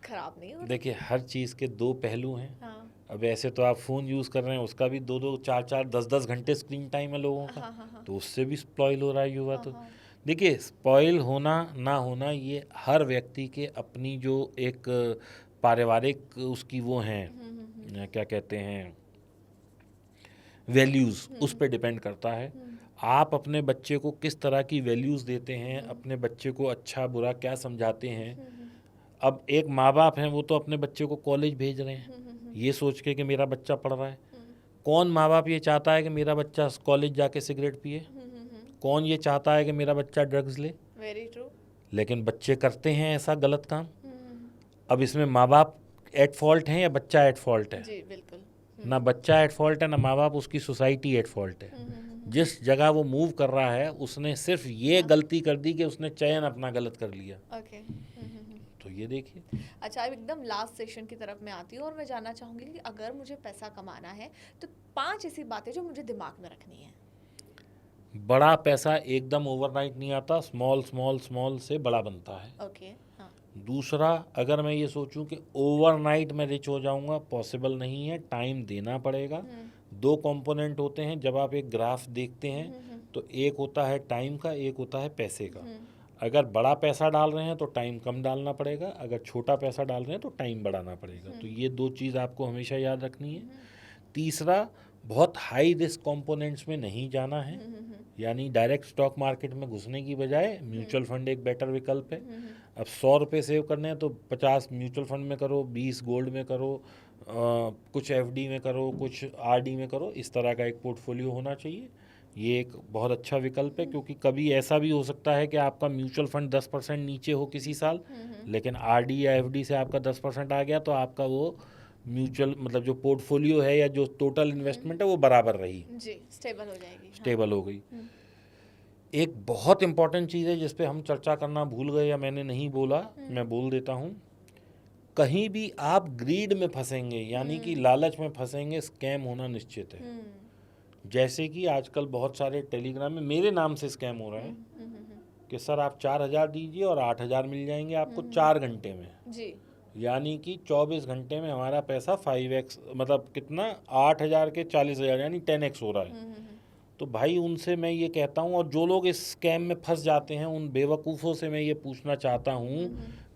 [SPEAKER 2] खराब नहीं हो?
[SPEAKER 1] देखिए हर चीज़ के दो पहलू हैं।
[SPEAKER 2] हाँ
[SPEAKER 1] अब ऐसे तो आप फ़ोन यूज़ कर रहे हैं, उसका भी 2-2 4-4 10-10 घंटे स्क्रीन टाइम है लोगों का।
[SPEAKER 2] हाँ हाँ हाँ
[SPEAKER 1] तो उससे भी स्पॉइल हो रहा है युवा। तो
[SPEAKER 2] हाँ
[SPEAKER 1] देखिए स्पॉइल होना ना होना ये हर व्यक्ति के अपनी जो एक पारिवारिक उसकी वो हैं, क्या कहते हैं, वैल्यूज़, उस पर डिपेंड करता है। आप अपने बच्चे को किस तरह की वैल्यूज़ देते हैं, अपने बच्चे को अच्छा बुरा क्या समझाते हैं। अब एक माँ बाप हैं वो तो अपने बच्चे को कॉलेज भेज रहे हैं ये सोच के कि मेरा बच्चा पढ़ रहा है। कौन माँ बाप ये चाहता है कि मेरा बच्चा कॉलेज जाके सिगरेट पिए? कौन ये चाहता है कि मेरा बच्चा ड्रग्स ले?
[SPEAKER 2] Very true.
[SPEAKER 1] लेकिन बच्चे करते हैं ऐसा गलत काम। अब इसमें माँ बाप एट फॉल्ट हैं या बच्चा एट फॉल्ट है?
[SPEAKER 2] जी बिल्कुल।
[SPEAKER 1] ना बच्चा एट फॉल्ट है ना माँ बाप, उसकी सोसाइटी एट फॉल्ट है। जिस जगह वो मूव कर रहा है उसने सिर्फ ये गलती कर दी कि उसने चयन अपना गलत कर लिया।
[SPEAKER 2] ओके।
[SPEAKER 1] तो ये देखिए।
[SPEAKER 2] अच्छा, अब एकदम लास्ट सेशन की तरफ मैं आती हूँ और मैं जानना चाहूँगी कि अगर मुझे पैसा कमाना है तो 5 ऐसी बातें जो मुझे दिमाग में रखनी है।
[SPEAKER 1] बड़ा पैसा एकदम ओवरनाइट नहीं आता, स्मॉल स्मॉल स्मॉल से बड़ा बनता है।
[SPEAKER 2] ओके। हाँ।
[SPEAKER 1] दूसरा, अगर मैं ये सोचूं कि ओवरनाइट में रिच हो जाऊंगा, पॉसिबल नहीं है, टाइम देना पड़ेगा। 2 कंपोनेंट होते हैं जब आप एक ग्राफ देखते हैं, तो एक होता है टाइम का, एक होता है पैसे का। अगर बड़ा पैसा डाल रहे हैं तो टाइम कम डालना पड़ेगा, अगर छोटा पैसा डाल रहे हैं तो टाइम बढ़ाना पड़ेगा। तो ये 2 चीज़ आपको हमेशा याद रखनी है। तीसरा, बहुत हाई रिस्क कंपोनेंट्स में नहीं जाना है, यानी डायरेक्ट स्टॉक मार्केट में घुसने की बजाय म्यूचुअल फंड एक बेटर विकल्प है। अब 100 रुपये सेव करने हैं तो 50 म्यूचुअल फंड में करो, 20 गोल्ड में करो, कुछ एफडी में करो, कुछ आरडी में करो। इस तरह का एक पोर्टफोलियो होना चाहिए। ये एक बहुत अच्छा विकल्प है, क्योंकि कभी ऐसा भी हो सकता है कि आपका म्यूचुअल फंड 10% नीचे हो किसी साल, लेकिन आरडी या एफडी से आपका 10% आ गया तो आपका वो म्यूचुअल मतलब जो पोर्टफोलियो है या जो टोटल इन्वेस्टमेंट है वो बराबर रही
[SPEAKER 2] जी, स्टेबल हो जाएगी।
[SPEAKER 1] स्टेबल हो गई। एक बहुत इंपॉर्टेंट चीज़ है जिस पे हम चर्चा करना भूल गए या मैंने नहीं बोला, मैं बोल देता हूँ। कहीं भी आप ग्रीड में फंसेंगे, यानी कि लालच में फंसेंगे, स्कैम होना निश्चित है। जैसे कि आजकल बहुत सारे टेलीग्राम में मेरे नाम से स्कैम हो रहा है कि सर आप 4000 दीजिए और 8000 मिल जाएंगे आपको 4 घंटे में।
[SPEAKER 2] जी।
[SPEAKER 1] यानी कि 24 घंटे में हमारा पैसा 5x, मतलब कितना, 8000 के 40000, यानी 10x हो रहा है। तो भाई उनसे मैं ये कहता हूँ, और जो लोग इस स्कैम में फंस जाते हैं उन बेवकूफ़ों से मैं ये पूछना चाहता हूँ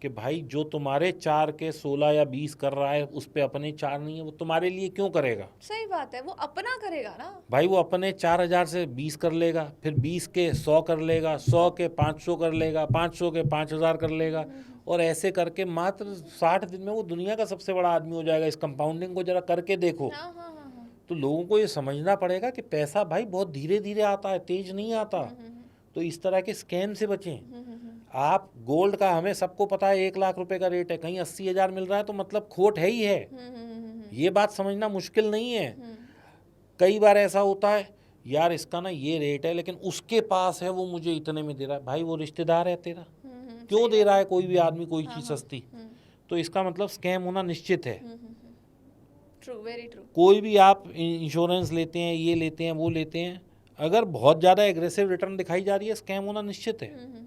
[SPEAKER 1] कि भाई जो तुम्हारे 4 के 16 या 20 कर रहा है उस पे अपने 4 नहीं है, वो तुम्हारे लिए क्यों करेगा?
[SPEAKER 2] सही बात है, वो अपना करेगा ना
[SPEAKER 1] भाई। वो अपने 4000 से 20 कर लेगा, फिर 20 के 100 कर लेगा, 100 के 500 कर लेगा, 500 के 5000 कर लेगा, और ऐसे करके मात्र 60 दिन में वो दुनिया का सबसे बड़ा आदमी हो जाएगा। इस कंपाउंडिंग को जरा करके देखो।
[SPEAKER 2] हाँ हाँ हाँ हाँ।
[SPEAKER 1] तो लोगों को ये समझना पड़ेगा कि पैसा भाई बहुत धीरे धीरे आता है, तेज नहीं आता। तो इस तरह के स्कैम से बचें। आप गोल्ड का, हमें सबको पता है 1 लाख रुपए का रेट है, कहीं 80,000 मिल रहा है तो मतलब खोट है ही है। ये बात समझना मुश्किल नहीं है। कई बार ऐसा होता है, यार इसका ना ये रेट है लेकिन उसके पास है वो मुझे इतने में दे रहा है। भाई वो रिश्तेदार है तेरा, क्यों दे रहा है कोई भी आदमी कोई चीज़ सस्ती? तो इसका मतलब स्कैम होना निश्चित है।
[SPEAKER 2] True, very true.
[SPEAKER 1] कोई भी आप इंश्योरेंस लेते हैं, ये लेते हैं, वो लेते हैं, अगर बहुत ज़्यादा एग्रेसिव रिटर्न दिखाई जा रही है, स्कैम होना निश्चित है।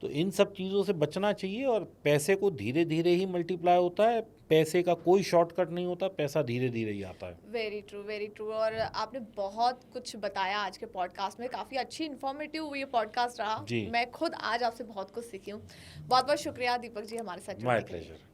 [SPEAKER 1] तो इन सब चीज़ों से बचना चाहिए, और पैसे को धीरे धीरे ही मल्टीप्लाई होता है। पैसे का कोई शॉर्टकट नहीं होता, पैसा धीरे धीरे ही आता है।
[SPEAKER 2] Very true, very true. और आपने बहुत कुछ बताया आज के पॉडकास्ट में, काफ़ी अच्छी इन्फॉर्मेटिव ये पॉडकास्ट रहा।
[SPEAKER 1] जी।
[SPEAKER 2] मैं खुद आज आपसे बहुत कुछ सीखी हूँ। बहुत बहुत शुक्रिया दीपक जी हमारे साथ जुड़ने
[SPEAKER 1] माय
[SPEAKER 2] के लिए।
[SPEAKER 1] प्लेजर।